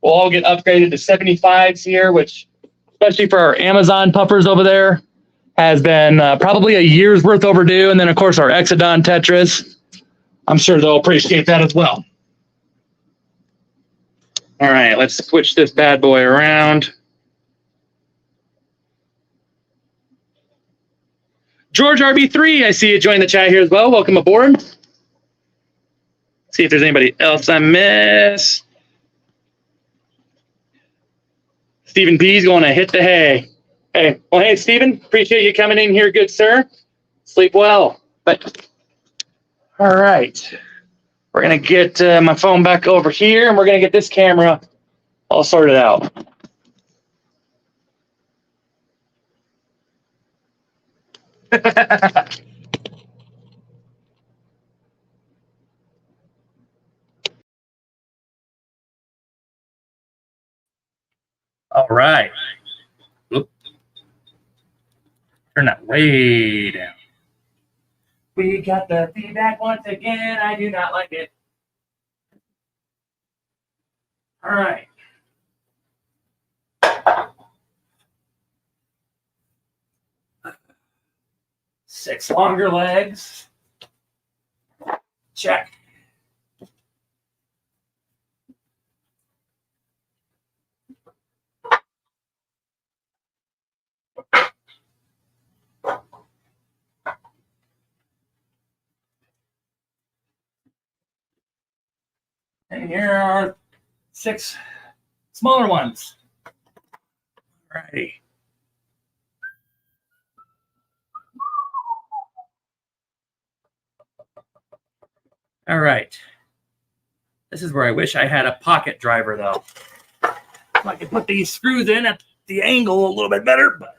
Speaker 2: will all get upgraded to 75s here, which, especially for our Amazon puffers over there, has been probably a year's worth overdue. And then, of course, our Exodon Tetris. I'm sure they'll appreciate that as well. All right, let's switch this bad boy around. George RB3, I see you join the chat here as well. Welcome aboard. See if there's anybody else I missed. Stephen P's going to hit the hay. Hey, well, hey, Stephen, appreciate you coming in here, good sir. Sleep well. But all right. We're going to get my phone back over here, and we're going to get this camera all sorted out. All right. Oop. Turn that way down. We got the feedback once again. I do not like it. All right. Six longer legs. Check. And here are 6 smaller ones. All righty.
Speaker 1: All right. This is where I wish I had a pocket driver, though. So I could put these screws in at the angle a little bit better. But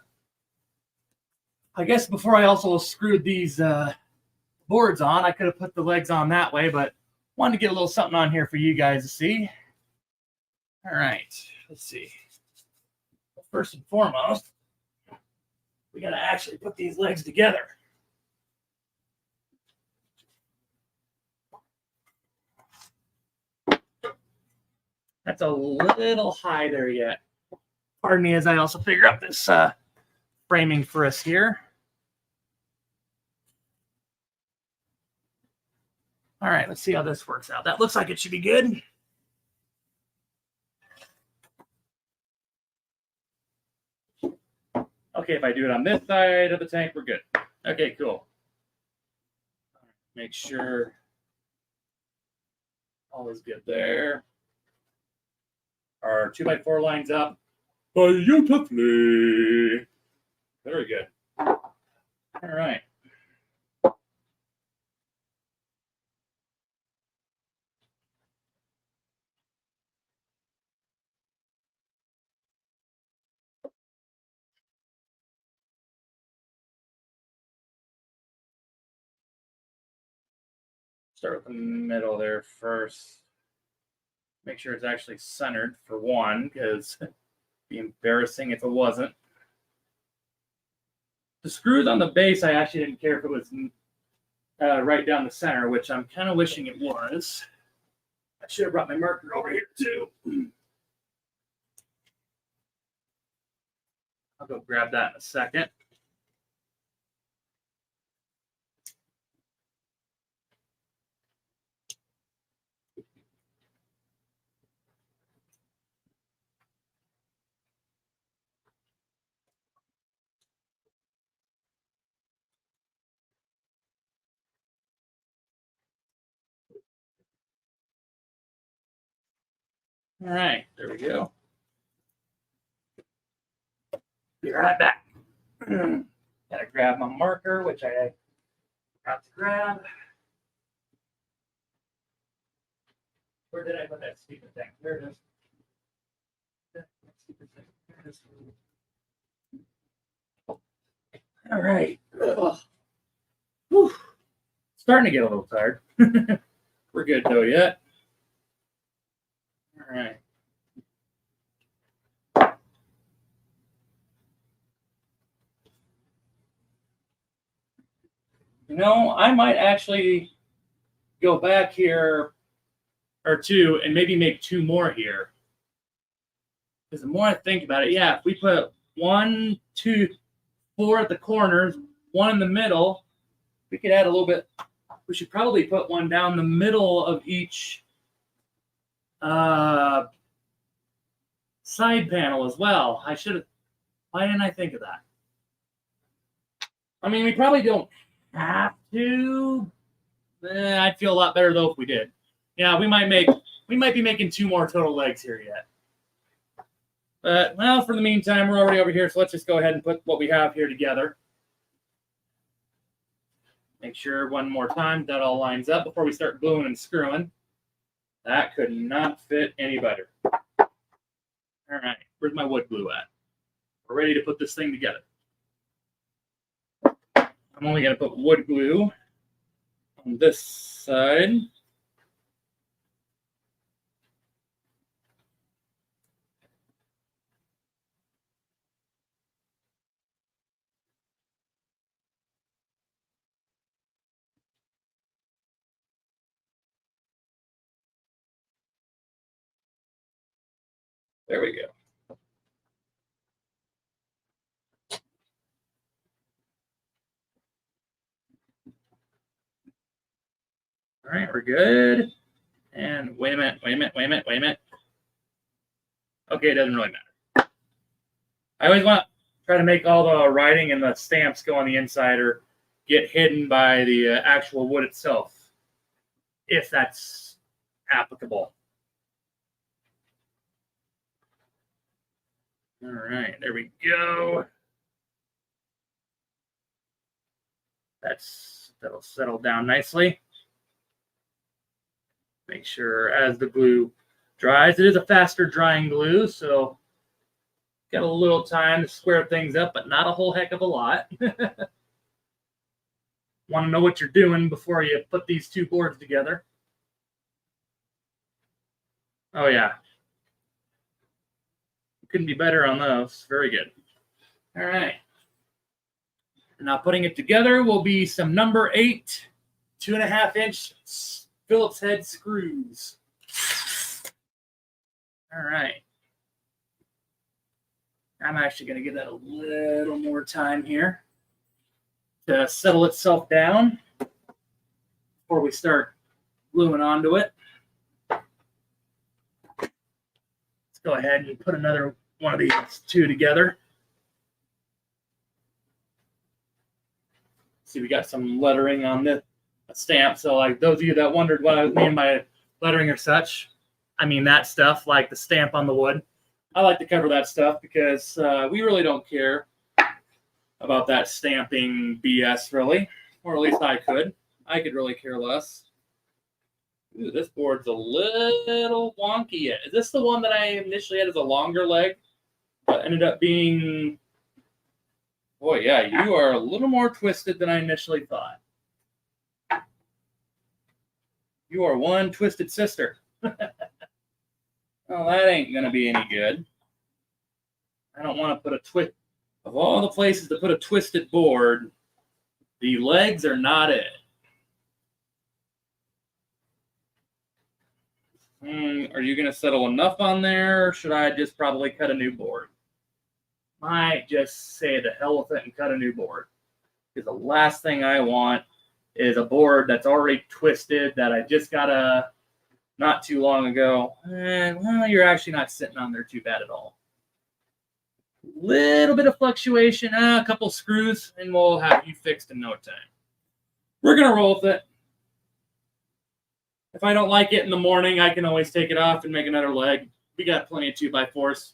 Speaker 1: I guess before I also screwed these boards on, I could have put the legs on that way, but wanted to get a little something on here for you guys to see. All right, let's see. First and foremost, we got to actually put these legs together. That's a little high there yet. Pardon me as I also figure out this framing for us here. All right, let's see how this works out. That looks like it should be good. Okay, if I do it on this side of the tank, we're good. Okay, cool. Make sure all is good there. Our 2x4 lines up beautifully. Very good. All right. Start with the middle there first. Make sure it's actually centered for one, because it'd be embarrassing if it wasn't. The screws on the base, I actually didn't care if it was right down the center, which I'm kind of wishing it was. I should have brought my marker over here too. I'll go grab that in a second. All right, there we go. Be right back. Gotta grab my marker, which I forgot to grab. Where did I put that stupid thing? There it is. There it is. All right. Whew. Starting to get a little tired. We're good though yet. All right. You know, I might actually go back here or two and maybe make two more here. Because the more I think about it, yeah, if we put 1, 2, 4 at the corners, one in the middle, we could add a little bit. We should probably put one down the middle of each side panel as well. I should have. Why didn't I think of that? I mean, we probably don't have to. I'd feel a lot better though if we did. Yeah, we might be making 2 more total legs here yet. But well, for the meantime, we're already over here, so let's just go ahead and put what we have here together. Make sure one more time that all lines up before we start gluing and screwing. That could not fit any better. All right, where's my wood glue at? We're ready to put this thing together. I'm only going to put wood glue on this side. There we go. All right, we're good. And wait a minute. Okay, it doesn't really matter. I always want to try to make all the writing and the stamps go on the inside or get hidden by the actual wood itself, if that's applicable. All right, there we go. That'll settle down nicely. Make sure as the glue dries, it is a faster drying glue, so got a little time to square things up, but not a whole heck of a lot. Want to know what you're doing before you put these two boards together. Oh yeah. Couldn't be better on those. Very good. All right. Now putting it together will be some number 8, 2.5-inch Phillips head screws. All right. I'm actually going to give that a little more time here to settle itself down before we start gluing onto it. Let's go ahead and put another one of these two together. See, we got some lettering on this stamp. So, like those of you that wondered what I mean by lettering or such, I mean that stuff, like the stamp on the wood. I like to cover that stuff because we really don't care about that stamping BS, really. Or at least I could. I could really care less. Ooh, this board's a little wonky. Is this the one that I initially had as a longer leg? But ended up being... Boy, yeah, you are a little more twisted than I initially thought. You are one twisted sister. Well, that ain't going to be any good. I don't want to put a twist. Of all the places to put a twisted board, the legs are not it. Are you going to settle enough on there, or should I just probably cut a new board? Might just say the hell with it and cut a new board. Because the last thing I want is a board that's already twisted that I just got not too long ago. Well, you're actually not sitting on there too bad at all. Little bit of fluctuation, a couple screws, and we'll have you fixed in no time. We're going to roll with it. If I don't like it in the morning, I can always take it off and make another leg. We got plenty of 2x4s.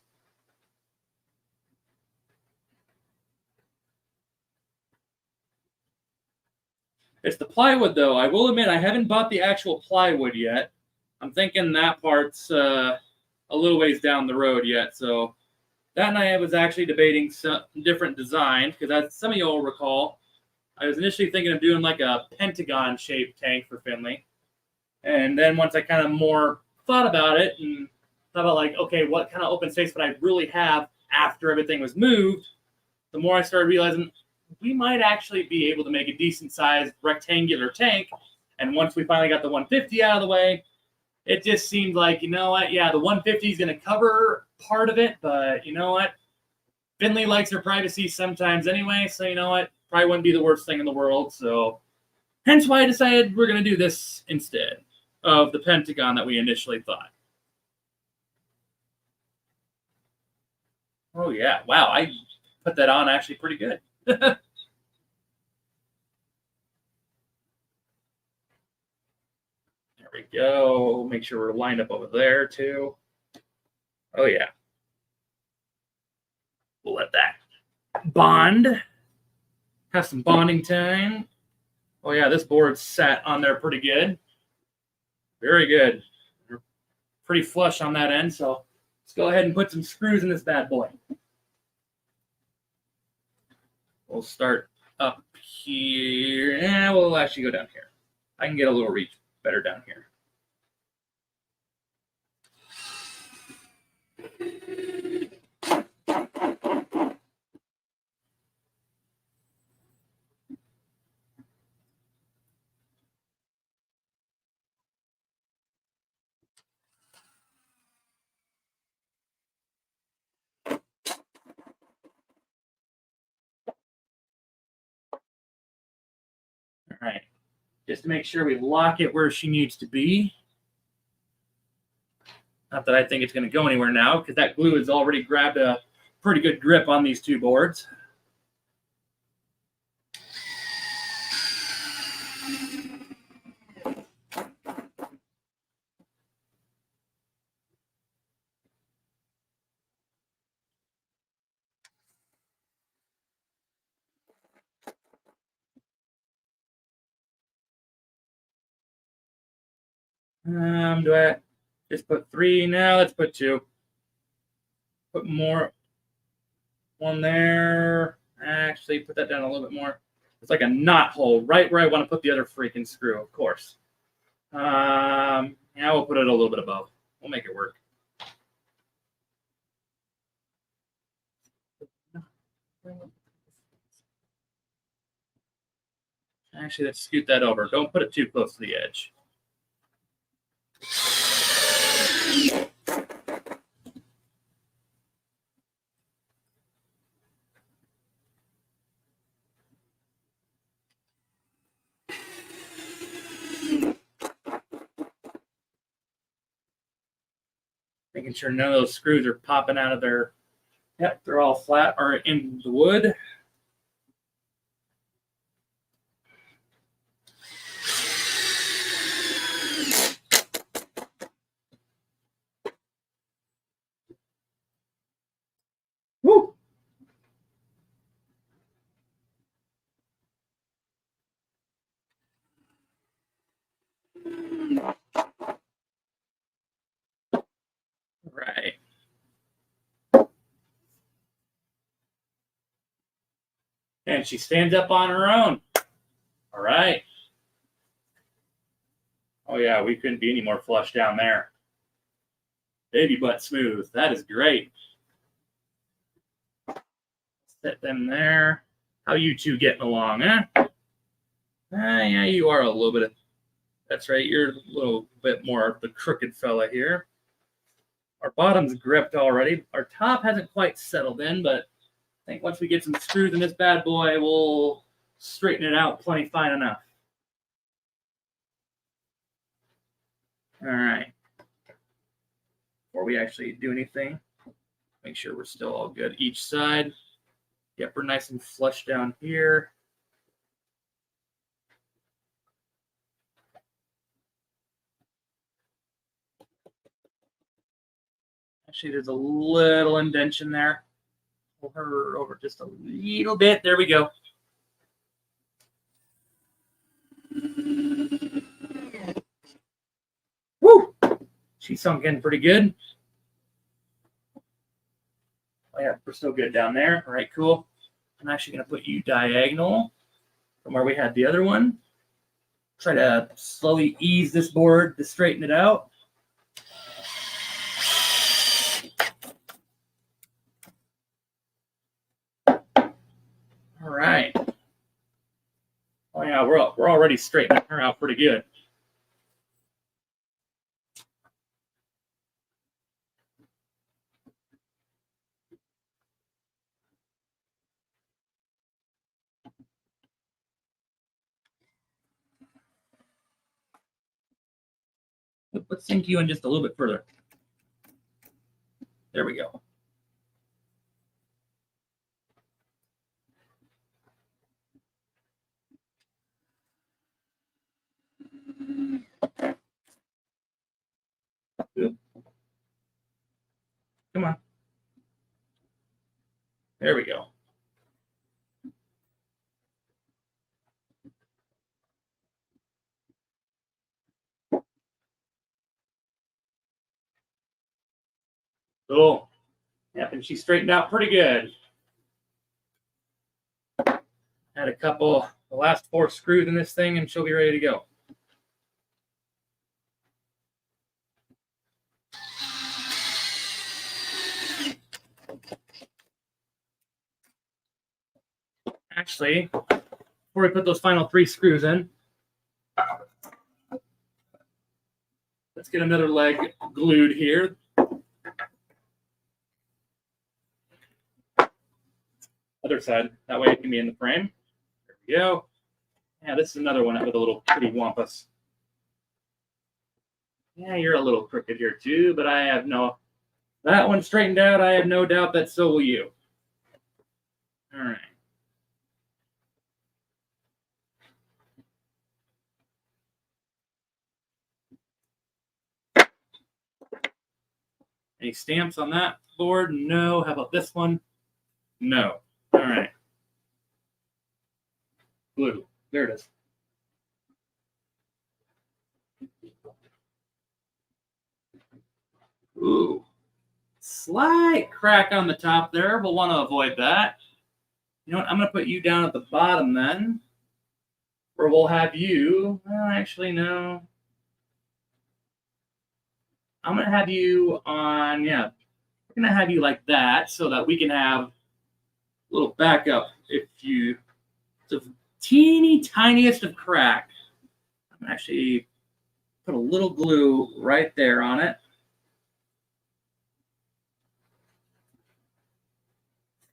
Speaker 1: It's the plywood, though. I will admit I haven't bought the actual plywood yet. I'm thinking that part's a little ways down the road yet. So that night I was actually debating some different designs because, as some of you will recall, I was initially thinking of doing like a pentagon-shaped tank for Finley. And then once I kind of more thought about it and thought about like, okay, what kind of open space would I really have after everything was moved, the more I started realizing we might actually be able to make a decent-sized rectangular tank. And once we finally got the 150 out of the way, it just seemed like, you know what? Yeah, the 150 is going to cover part of it, but you know what? Finley likes her privacy sometimes anyway, so you know what? Probably wouldn't be the worst thing in the world. So hence why I decided we're going to do this instead of the pentagon that we initially thought. Oh, yeah. Wow, I put that on actually pretty good. There we go. Make sure we're lined up over there, too. Oh, yeah. We'll let that bond. Have some bonding time. Oh, yeah, this board's sat on there pretty good. Very good. We're pretty flush on that end, so let's go ahead and put some screws in this bad boy. We'll start up here. We'll actually go down here. I can get a little reach better down here. All right. Just to make sure we lock it where she needs to be. Not that I think it's going to go anywhere now, because that glue has already grabbed a pretty good grip on these two boards.
Speaker 2: Do I just put 3 now? Let's put 2. Put more. 1 there. Actually, put that down a little bit more. It's like a knot hole right where I want to put the other freaking screw, of course. Yeah, we'll put it a little bit above. We'll make it work. Actually, let's scoot that over. Don't put it too close to the edge. Making sure none of those screws are popping out of their, yep, they're all flat or in the wood. Woo! Right. And she stands up on her own. All right. Oh, yeah, we couldn't be any more flush down there. Baby butt smooth. That is great. Set them there. How you two getting along, huh? Yeah, you are a little bit of, that's right, you're a little bit more of the crooked fella here. Our bottom's gripped already. Our top hasn't quite settled in, but I think once we get some screws in this bad boy, we'll straighten it out plenty fine enough. All right. Before we actually do anything, make sure we're still all good each side. Yep, we're nice and flush down here. Actually, there's a little indentation there. Pull her over just a little bit. There we go. Woo! She sunk in pretty good. Oh, yeah, we're still good down there. All right, cool. I'm actually going to put you diagonal from where we had the other one. Try to slowly ease this board to straighten it out. All right. Oh, yeah, we're already straightening her out pretty good. Let's sink you in just a little bit further. There we go. Good. Come on. There we go. Cool. Yep, and she straightened out pretty good. Had a couple, the last 4 screws in this thing, and she'll be ready to go. Actually, before we put those final 3 screws in, let's get another leg glued here. Other side, that way it can be in the frame. There we go. Yeah, this is another one with a little kitty wampus. Yeah, you're a little crooked here too, but I have no, that one straightened out. I have no doubt that so will you. All right. Any stamps on that board? No. How about this one? No. All right. Glue. There it is.
Speaker 1: Ooh, slight crack on the top there. We'll want to avoid that. You know what? I'm going to put you down at the bottom then. Or we'll have you. Well, actually, no. I'm going to have you on, yeah. We're going to have you like that so that we can have a little backup if you, it's the teeny tiniest of crack. I'm going to actually put a little glue right there on it.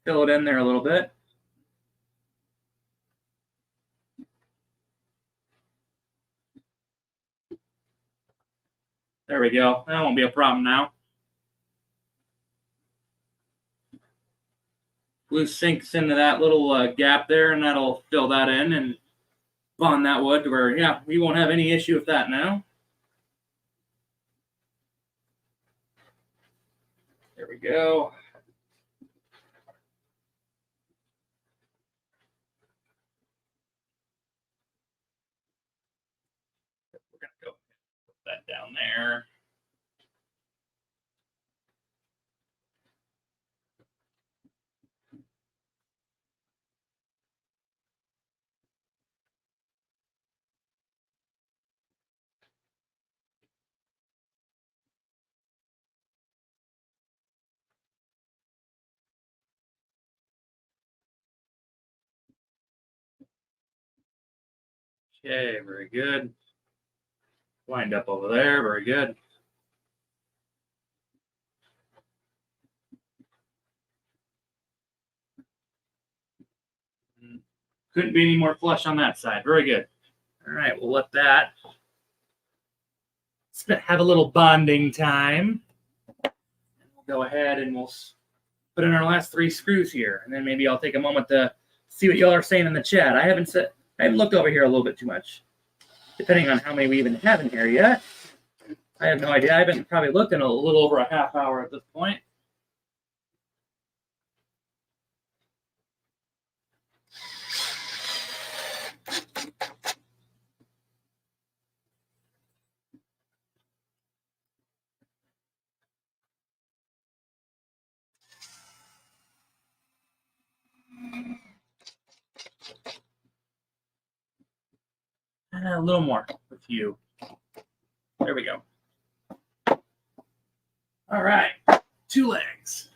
Speaker 1: Fill it in there a little bit. There we go. That won't be a problem now. Glue sinks into that little gap there, and that'll fill that in and bond that wood to where, yeah, we won't have any issue with that now. There we go. We're going to go put that down there. Okay, very good. Wind up over there, very good. Couldn't be any more flush on that side. Very good. All right, we'll let that have a little bonding time. And we'll go ahead and we'll put in our last 3 screws here, and then maybe I'll take a moment to see what y'all are saying in the chat. I haven't looked over here a little bit too much, depending on how many we even have in here yet. I have no idea. I haven't probably looked in a little over a half hour at this point. A little more with you. There we go. All right, 2 legs.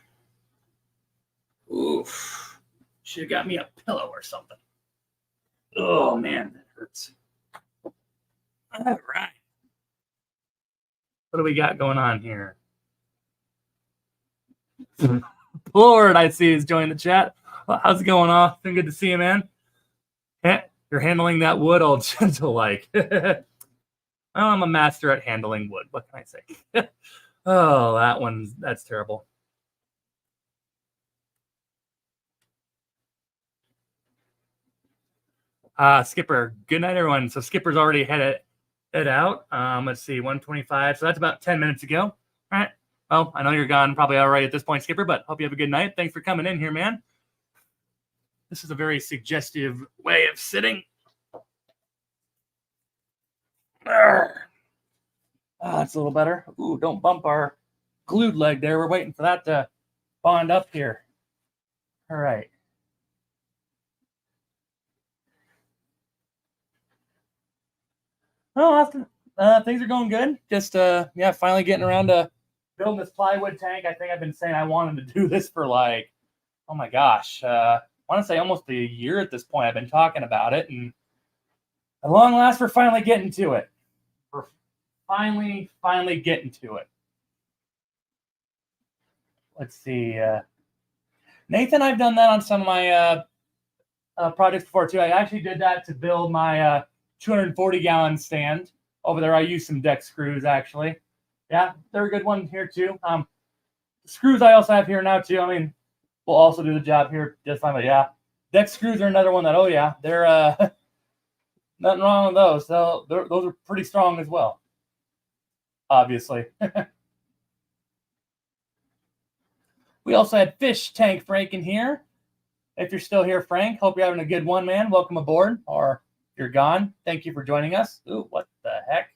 Speaker 1: Oof. Should have got me a pillow or something. Oh, man, that hurts. All right. What do we got going on here? Lord, I see he's joined the chat. Well, how's it going, Austin? Good to see you, man. You're handling that wood all gentle-like. Well, I'm a master at handling wood. What can I say? Oh, that's terrible. Skipper, good night, everyone. So Skipper's already head out. Let's see, 1:25. So that's about 10 minutes ago. All right. Well, I know you're gone probably already at this point, Skipper, but hope you have a good night. Thanks for coming in here, man. This is a very suggestive way of sitting. That's a little better. Ooh, don't bump our glued leg there. We're waiting for that to bond up here. All right. Oh, Austin, things are going good. Just, yeah, finally getting around to building this plywood tank. I think I've been saying I wanted to do this for like, oh my gosh, I want to say almost a year at this point. I've been talking about it, and at long last, we're finally getting to it. We're finally getting to it. Let's see. Nathan, I've done that on some of my projects before too. I actually did that to build my 240-gallon stand over there. I used some deck screws actually. Yeah, they're a good one here too. The screws I also have here now too. I mean, will also do the job here just fine. But yeah, deck screws are another one that, oh yeah, they're nothing wrong with those. So those are pretty strong as well, obviously. We also had Fish Tank Frank in here. If you're still here, Frank, hope you're having a good one, man. Welcome aboard. Or if you're gone, thank you for joining us. Ooh, what the heck?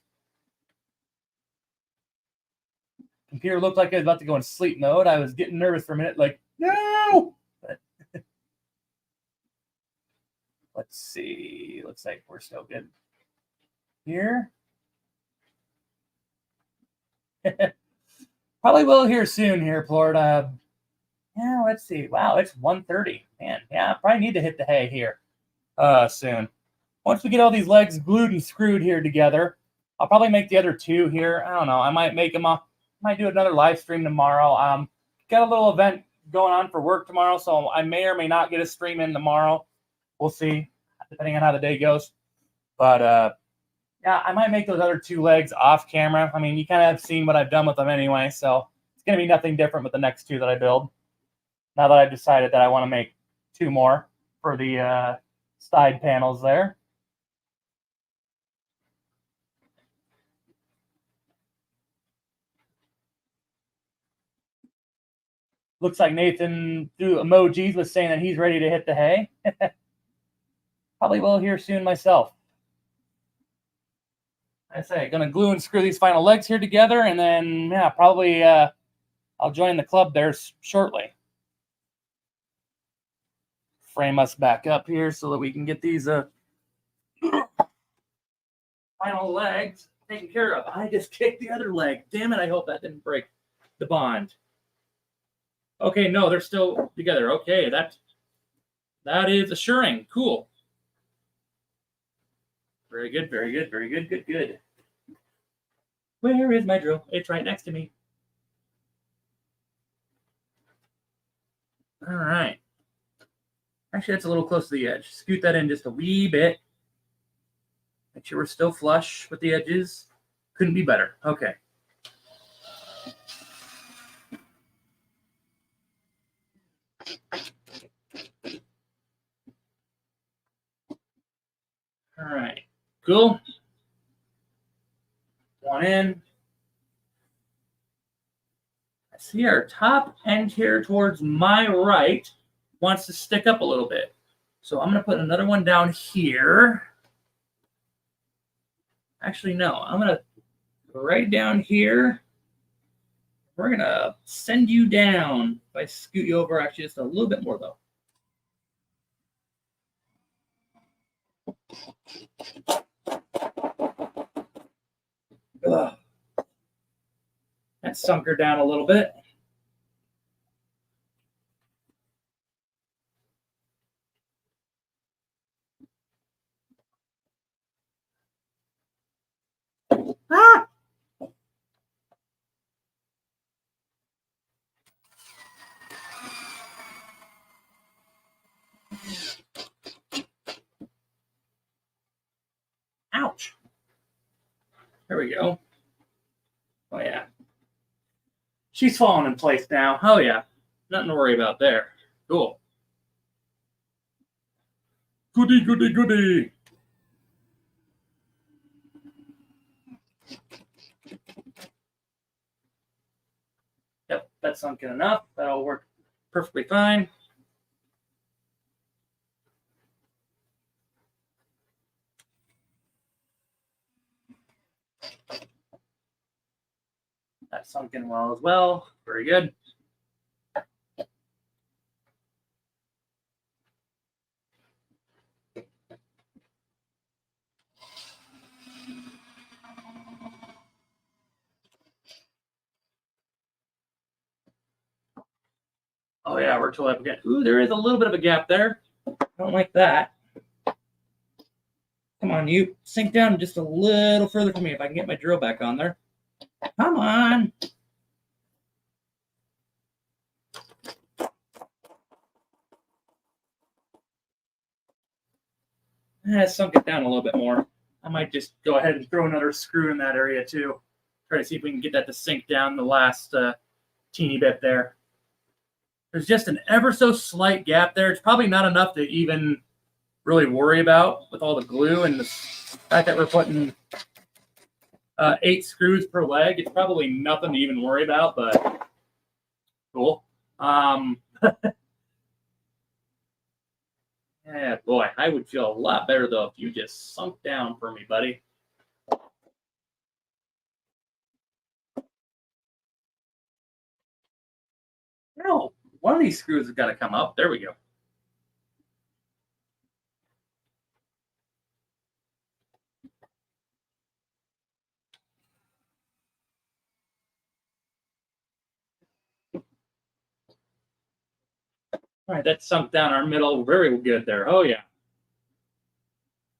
Speaker 1: Computer looked like it was about to go in sleep mode. I was getting nervous for a minute, like, no! But let's see. Looks like we're still good here. Probably will here soon here, Florida. Yeah, let's see. Wow, it's 1:30. Man, yeah, I probably need to hit the hay here soon. Once we get all these legs glued and screwed here together, I'll probably make the other two here. I don't know. I might make them up. Might do another live stream tomorrow. Got a little event going on for work tomorrow, so I may or may not get a stream in tomorrow. We'll see, depending on how the day goes. But yeah, I might make those other two legs off camera. I mean, you kind of have seen what I've done with them anyway, so it's going to be nothing different with the next two that I build. Now that I've decided that I want to make two more for the side panels there. Looks like Nathan, through emojis, was saying that he's ready to hit the hay. Probably will here soon myself. I say, gonna glue and screw these final legs here together, and then yeah, probably I'll join the club there shortly. Frame us back up here so that we can get these final legs taken care of. I just kicked the other leg. Damn it! I hope that didn't break the bond. Okay, no, they're still together. Okay, that is assuring. Cool. Very good, very good, very good, good. Where is my drill? It's right next to me. All right. Actually, that's a little close to the edge. Scoot that in just a wee bit. Make sure we're still flush with the edges. Couldn't be better. Okay. All right. Cool. One in. I see our top end here towards my right wants to stick up a little bit. So I'm going to put another one down here. Actually, no. I'm going to go right down here. We're going to send you down. If I scoot you over actually just a little bit more, though. Ugh. That sunk her down a little bit. Ah! Ouch. There we go. Oh, yeah. She's falling in place now. Oh, yeah. Nothing to worry about there. Cool. Goody, goody, goody. Yep, that's sunken enough. That'll work perfectly fine. That's sunk in well as well. Very good. Oh yeah, we're totally up again. Ooh, there is a little bit of a gap there. Don't like that. Come on, you sink down just a little further for me if I can get my drill back on there. Come on. Sunk it down a little bit more. I might just go ahead and throw another screw in that area too. Try to see if we can get that to sink down the last teeny bit there. There's just an ever so slight gap there. It's probably not enough to even really worry about with all the glue and the fact that we're putting 8 screws per leg. It's probably nothing to even worry about, but cool. Yeah, boy, I would feel a lot better though if you just sunk down for me, buddy.
Speaker 2: No, one of these screws has got to come up. There we go. All right, that sunk down our middle very good there. Oh, yeah.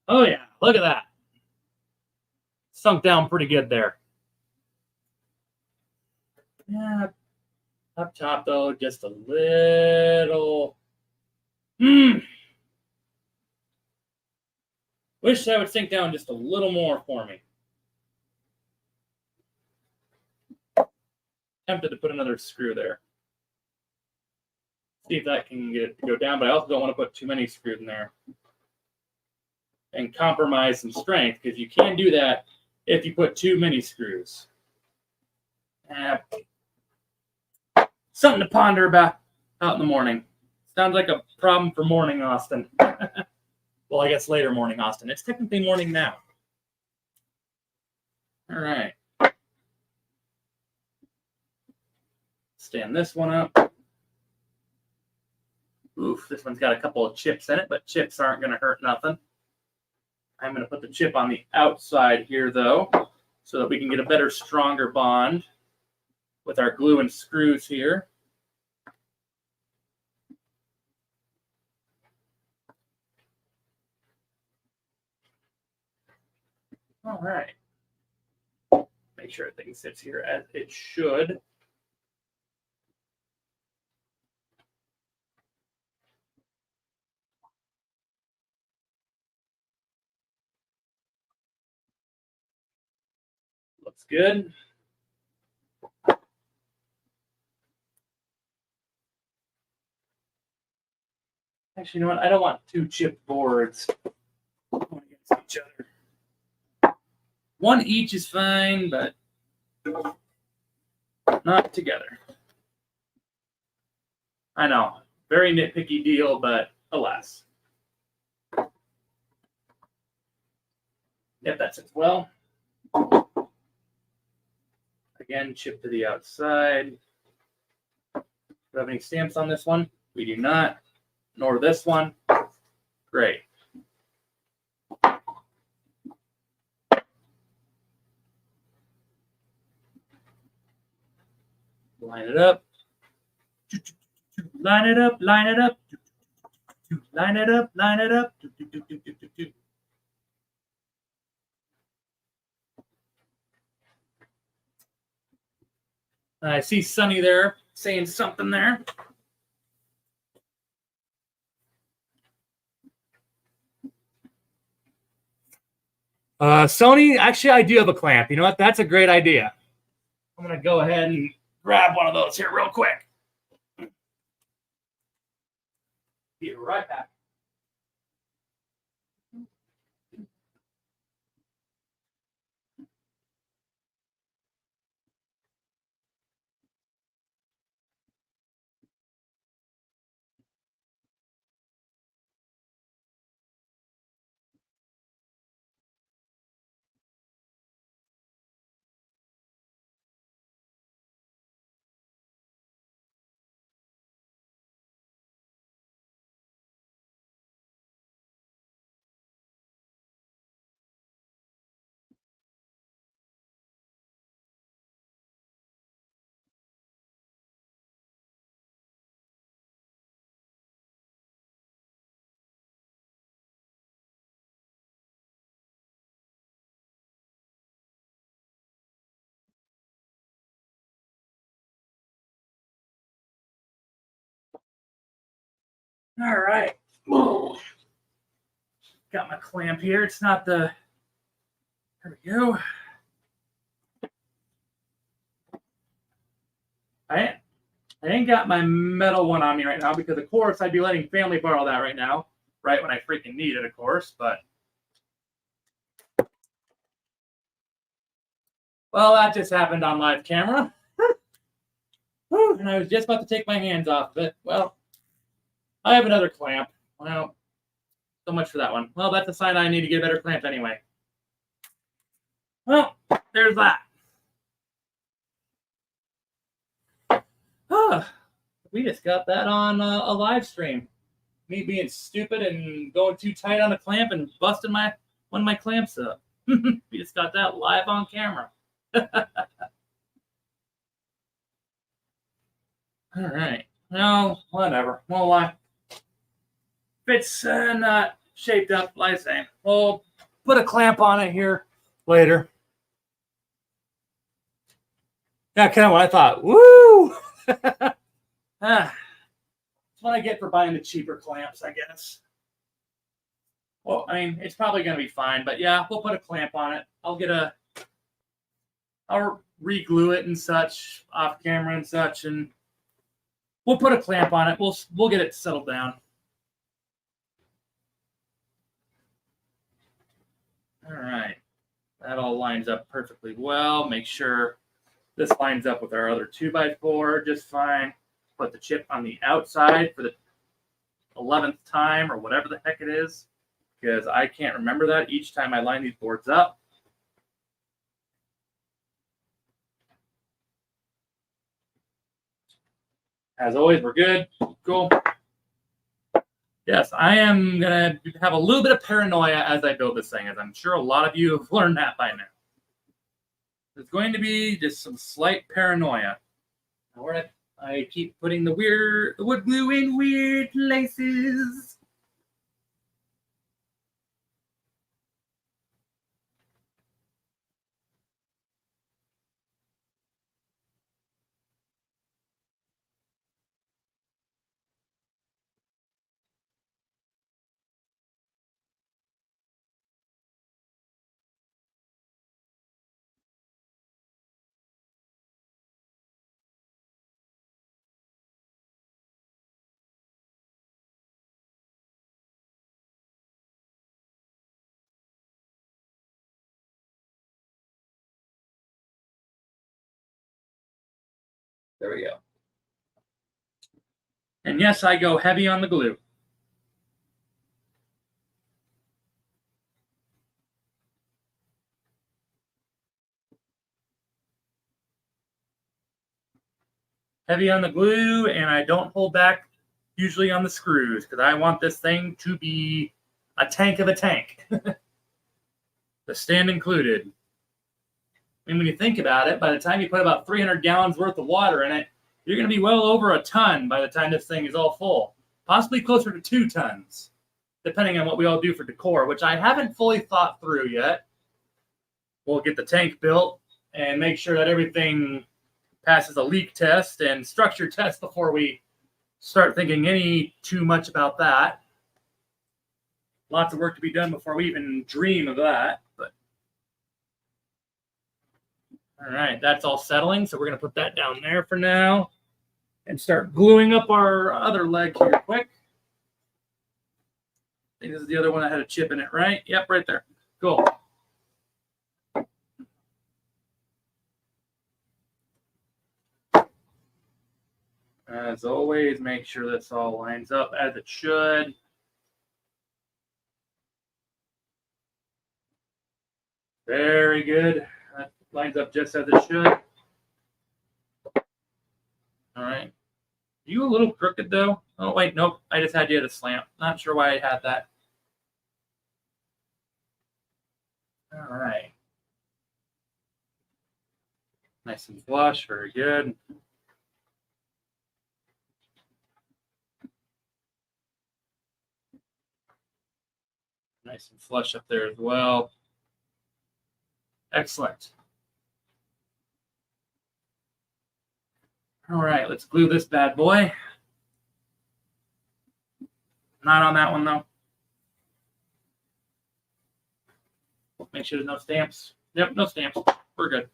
Speaker 2: Oh, yeah. Look at that. Sunk down pretty good there. Yeah. Up top, though, just a little. Wish that would sink down just a little more for me. Tempted to put another screw there. See if that can get it to go down, but I also don't want to put too many screws in there and compromise some strength, because you can do that if you put too many screws. Something to ponder about out in the morning. Sounds like a problem for morning Austin. Well, I guess later morning Austin. It's technically morning now. All right. Stand this one up. Oof, this one's got a couple of chips in it, but chips aren't going to hurt nothing. I'm going to put the chip on the outside here, though, so that we can get a better, stronger bond with our glue and screws here. All right. Make sure everything sits here as it should. Looks good. Actually, you know what? I don't want two chipped boards against each other. One each is fine, but not together. I know. Very nitpicky deal, but alas. Yep, that's it. Well, again, chip to the outside. Do we have any stamps on this one? We do not. Nor this one. Great. Line it up. Line it up, line it up. Line it up, line it up. I see Sonny there saying something there. Sony, actually, I do have a clamp. You know what? That's a great idea. I'm going to go ahead and grab one of those here real quick. Be right back. All right. Got my clamp here. It's not the. There we go. I ain't got my metal one on me right now because, of course, I'd be letting family borrow that right now, right when I freaking need it, of course. But well, that just happened on live camera. And I was just about to take my hands off of it. Well, I have another clamp. Well, so much for that one. Well, that's a sign I need to get a better clamp anyway. Well, there's that.
Speaker 1: We just got that on a live stream. Me being stupid and going too tight on a clamp and busting one of my clamps up. We just got that live on camera. All right. No, whatever. Well, if it's not shaped up, like I say, we'll put a clamp on it here later. Yeah, kind of what I thought. Woo! That's what I get for buying the cheaper clamps, I guess. Well, I mean, it's probably going to be fine, but yeah, we'll put a clamp on it. I'll re-glue it and such off camera and such, and we'll put a clamp on it. We'll get it settled down. All right, that all lines up perfectly well. Make sure this lines up with our other 2x4 just fine. Put the chip on the outside for the 11th time or whatever the heck it is, because I can't remember that each time I line these boards up. As always, we're good. Cool. Yes, I am going to have a little bit of paranoia as I build this thing, as I'm sure a lot of you have learned that by now. There's going to be just some slight paranoia. I keep putting the wood glue in weird places. There we go. And yes, I go heavy on the glue. Heavy on the glue, and I don't hold back usually on the screws, because I want this thing to be a tank of a tank. The stand included. I mean, when you think about it, by the time you put about 300 gallons worth of water in it, you're going to be well over a ton by the time this thing is all full. Possibly closer to 2 tons, depending on what we all do for decor, which I haven't fully thought through yet. We'll get the tank built and make sure that everything passes a leak test and structure test before we start thinking too much about that. Lots of work to be done before we even dream of that. But all right, that's all settling, so we're going to put that down there for now and start gluing up our other leg here quick. I think this is the other one that had a chip in it, right? Yep, right there. Cool. As always, make sure this all lines up as it should. Very good. That lines up just as it should. All right. You a little crooked, though? Oh, wait, nope. I just had you at a slant. Not sure why I had that. All right. Nice and flush. Very good. Nice and flush up there as well. Excellent. All right, let's glue this bad boy. Not on that one, though. Make sure there's no stamps. Yep, no stamps. We're good.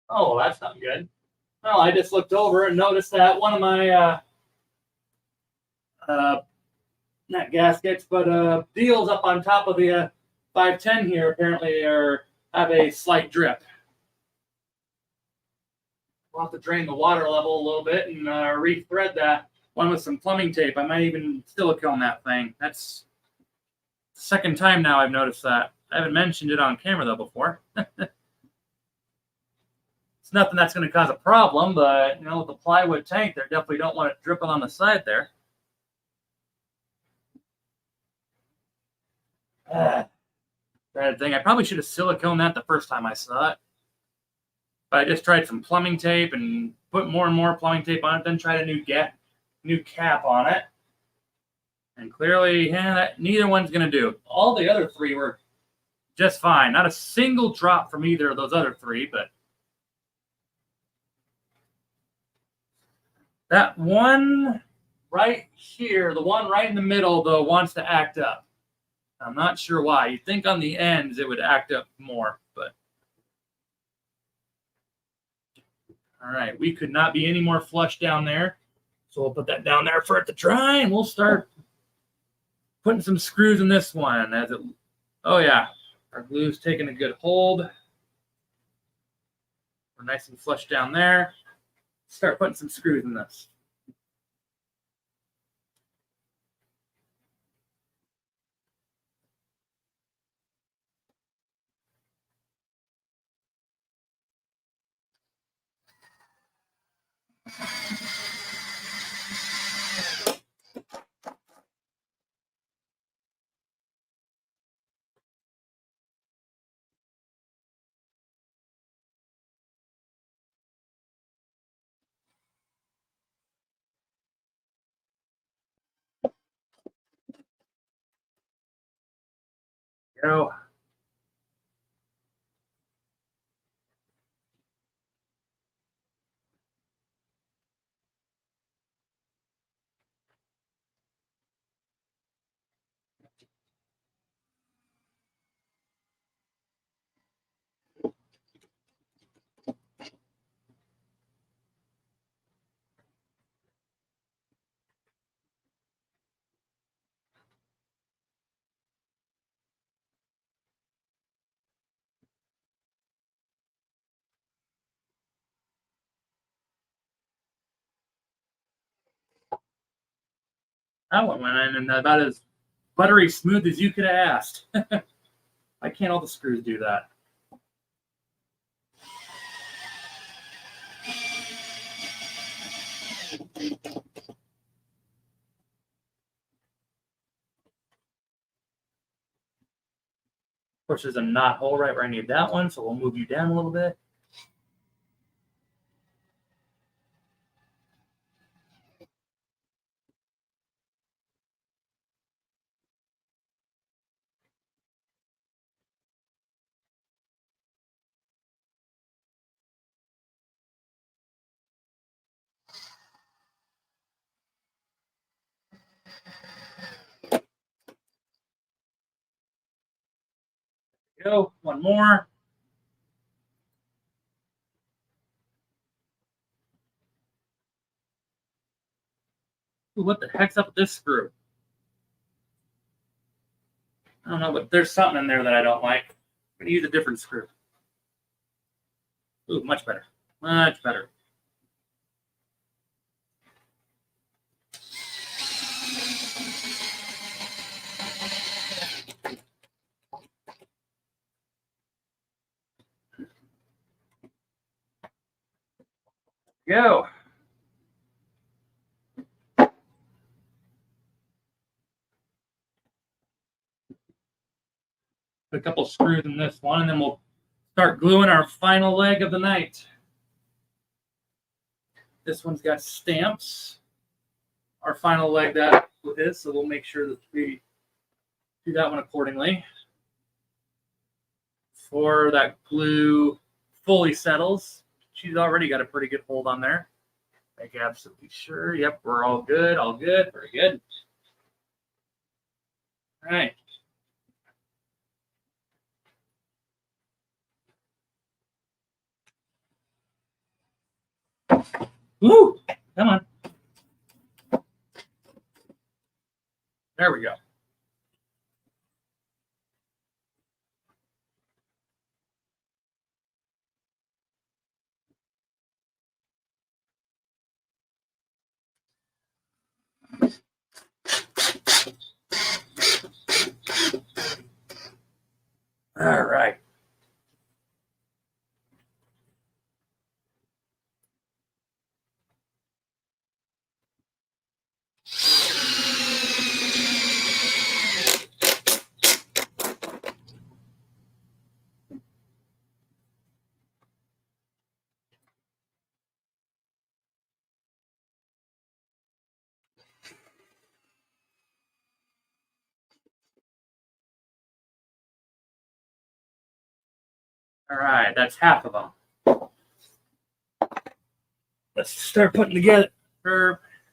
Speaker 1: Oh, that's not good. Well, I just looked over and noticed that one of my not gaskets, but deals up on top of the 510 here apparently have a slight drip. We'll have to drain the water level a little bit and re-thread that one with some plumbing tape. I might even silicone that thing. That's the second time now I've noticed that. I haven't mentioned it on camera though before. It's nothing that's going to cause a problem, but you know, with the plywood tank, they definitely don't want it dripping on the side there. Bad thing. I probably should have siliconed that the first time I saw it. But I just tried some plumbing tape and put more and more plumbing tape on it, then tried a new cap on it. And clearly, neither one's going to do. All the other three were just fine. Not a single drop from either of those other three, but that one right here, the one right in the middle, though, wants to act up. I'm not sure why. You'd think on the ends it would act up more, but all right, we could not be any more flush down there. So we'll put that down there for it to dry, and we'll start putting some screws in this one. Oh yeah, our glue's taking a good hold. We're nice and flush down there. Start putting some screws in this. Go. That one went in and about as buttery smooth as you could have asked. Why can't all the screws do that? Of course, there's a knot hole right where I need that one, so we'll move you down a little bit. Go. One more. Ooh, what the heck's up with this screw? I don't know, but there's something in there that I don't like. I'm going to use a different screw. Ooh, much better. Much better. Go. Put a couple screws in this one, and then we'll start gluing our final leg of the night. This one's got stamps. Our final leg that with this, so we'll make sure that we do that one accordingly. Before that glue fully settles, she's already got a pretty good hold on there. Make absolutely sure. Yep, we're all good. All good. Very good. All right. Woo! Come on. There we go. All right. All right, that's half of them. Let's start putting together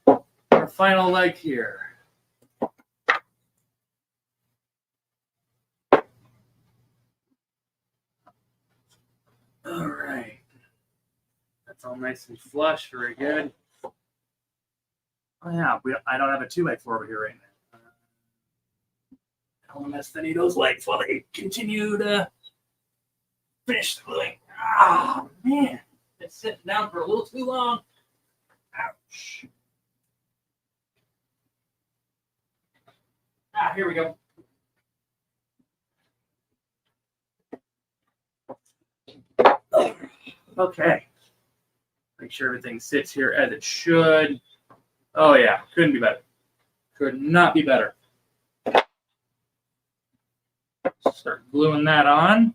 Speaker 1: our final leg here. All right. That's all nice and flush. Very good. Oh, yeah. I don't have a 2x4 over here right now. I don't want to mess any of those legs while they continue to finish the gluing. Oh, man. It's sitting down for a little too long. Ouch. Ah, here we go. Okay. Make sure everything sits here as it should. Oh, yeah. Couldn't be better. Could not be better. Start gluing that on.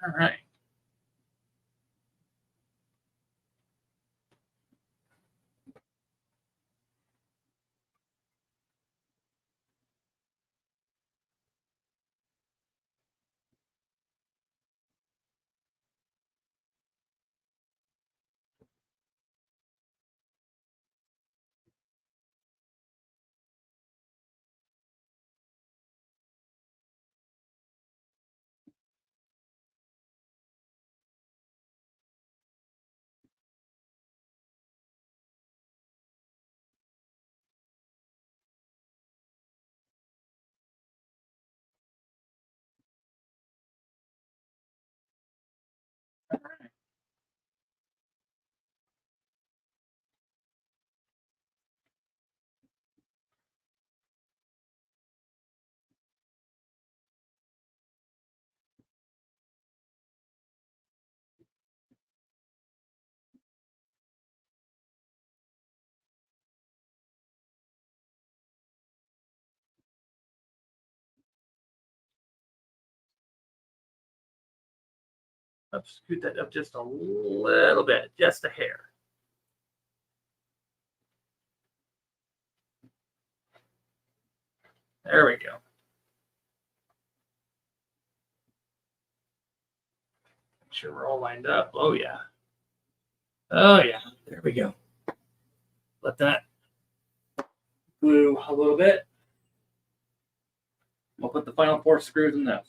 Speaker 1: All right. Let's scoot that up just a little bit, just a hair. There we go. Make sure we're all lined up. Oh, yeah. Oh, yeah. There we go. Let that glue a little bit. We'll put the final 4 screws in this.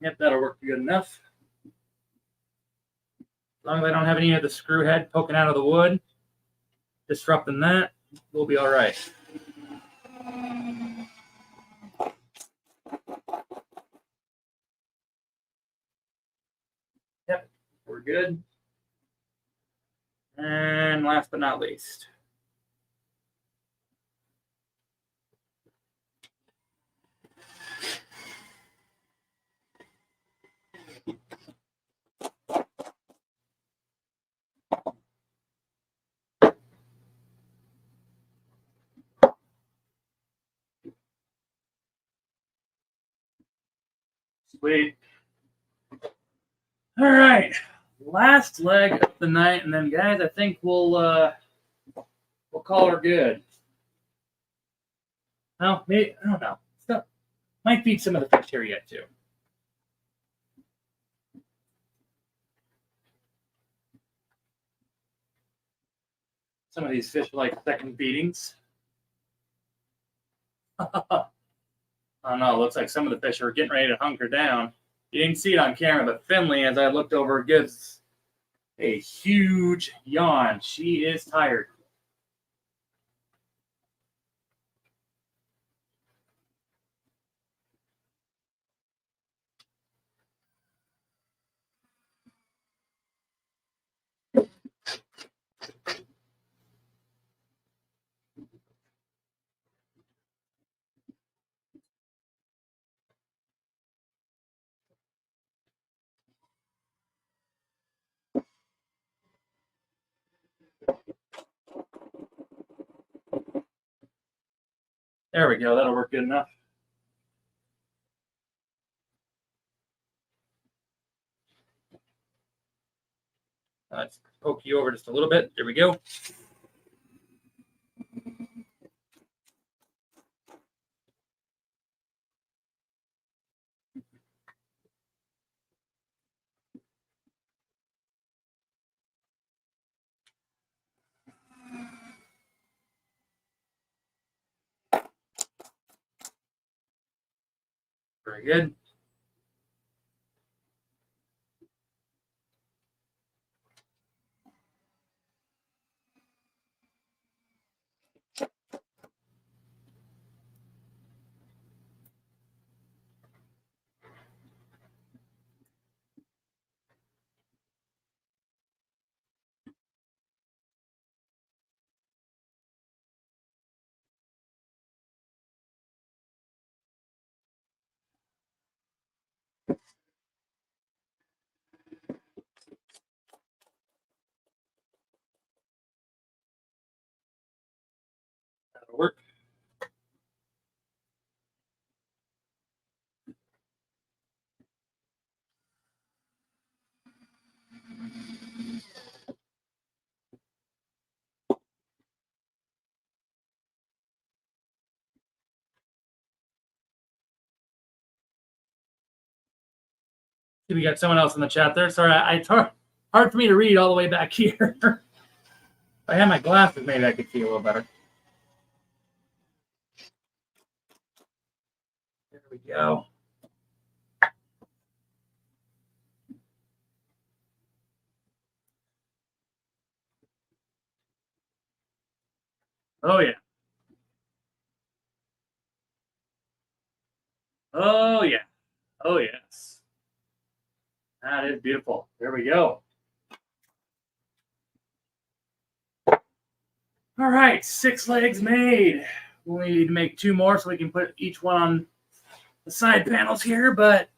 Speaker 1: Yep, that'll work good enough. As long as I don't have any of the screw head poking out of the wood, disrupting that, we'll be all right. Yep, we're good. And last but not least, sweet. All right, last leg of the night, and then guys, I think we'll call her good. Well, maybe I don't know. Still, might feed some of the fish here yet too. Some of these fish like second feedings. I don't know. It looks like some of the fish are getting ready to hunker down. You didn't see it on camera, but Finley, as I looked over, gives a huge yawn. She is tired. There we go. That'll work good enough. Let's poke you over just a little bit. There we go. Very good. That'll work. We got someone else in the chat there. Sorry, it's hard for me to read all the way back here. If I had my glasses, maybe I could see a little better. There we go. Oh, yeah. Oh, yeah. Oh, yes. That is beautiful. There we go. All right, 6 legs made. We need to make 2 more so we can put each one on the side panels here, but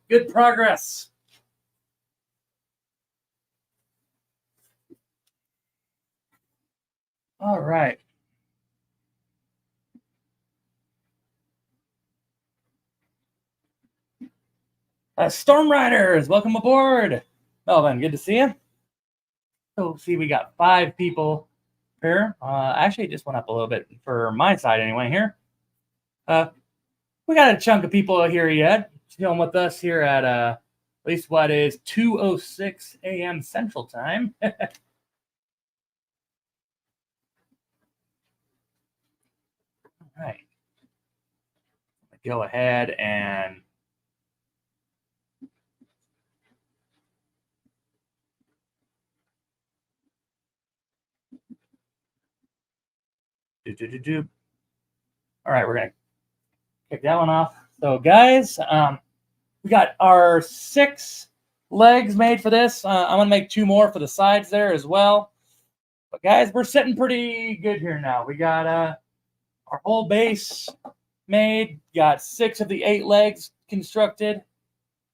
Speaker 1: good progress. All right. Storm Riders, welcome aboard. Melvin, good to see you. So see, we got 5 people here. Actually, it just went up a little bit for my side anyway here. We got a chunk of people here yet, chilling with us here at least what is 2:06 a.m. Central Time. All right. Go ahead and All right, we're gonna kick that one off. So, guys, we got our 6 legs made for this. I'm gonna make 2 more for the sides there as well. But guys, we're sitting pretty good here now. We got our whole base made. Got 6 of the 8 legs constructed.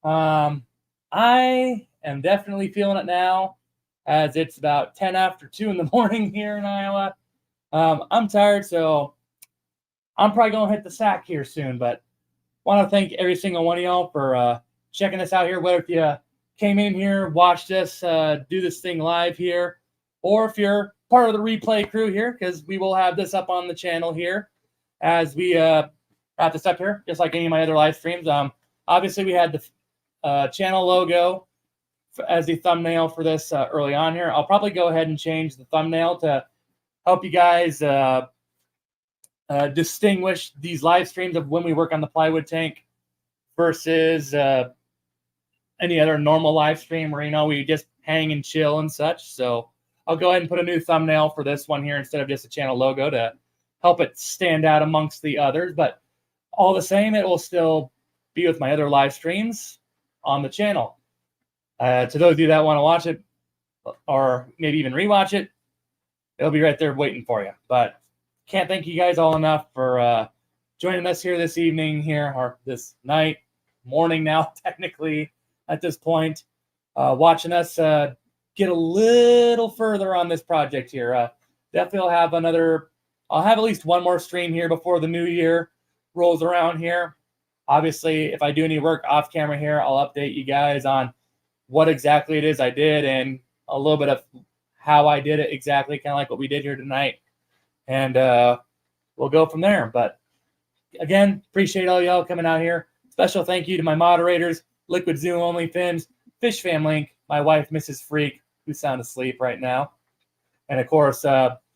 Speaker 1: I am definitely feeling it now, as it's about 10 after 2 in the morning here in Iowa. I'm tired, so I'm probably going to hit the sack here soon, but want to thank every single one of y'all for checking us out here, whether if you came in here, watched us do this thing live here, or if you're part of the replay crew here, because we will have this up on the channel here as we wrap this up here, just like any of my other live streams. Obviously, we had the channel logo as the thumbnail for this early on here. I'll probably go ahead and change the thumbnail to help you guys distinguish these live streams of when we work on the plywood tank versus any other normal live stream where, you know, we just hang and chill and such. So I'll go ahead and put a new thumbnail for this one here instead of just a channel logo to help it stand out amongst the others. But all the same, it will still be with my other live streams on the channel. To those of you that want to watch it or maybe even rewatch it, it'll be right there waiting for you. But can't thank you guys all enough for joining us here this evening here, or this night, morning now, technically at this point, watching us get a little further on this project here. Definitely I'll have at least one more stream here before the new year rolls around here. Obviously, if I do any work off camera here, I'll update you guys on what exactly it is I did and a little bit of how I did it exactly, kind of like what we did here tonight. And we'll go from there. But again, appreciate all y'all coming out here. Special thank you to my moderators, Liquid Zoom Only Fins, Fish Fam Link, my wife, Mrs. Freak, who's sound asleep right now. And of course,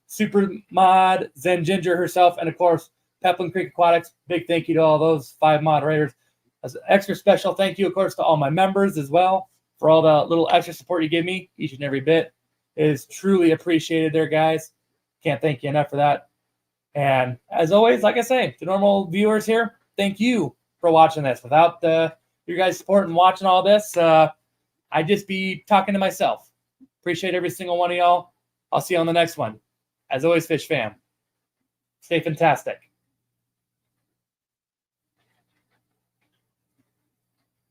Speaker 1: Super Mod, Zen Ginger herself, and of course, Peplin Creek Aquatics. Big thank you to all those 5 moderators. As an extra special thank you, of course, to all my members as well for all the little extra support you give me each and every bit. It is truly appreciated there, guys. Can't thank you enough for that. And as always, like I say, to normal viewers here, thank you for watching this. Without your guys' support and watching all this, I'd just be talking to myself. Appreciate every single one of y'all. I'll see you on the next one. As always, Fish Fam, stay fantastic.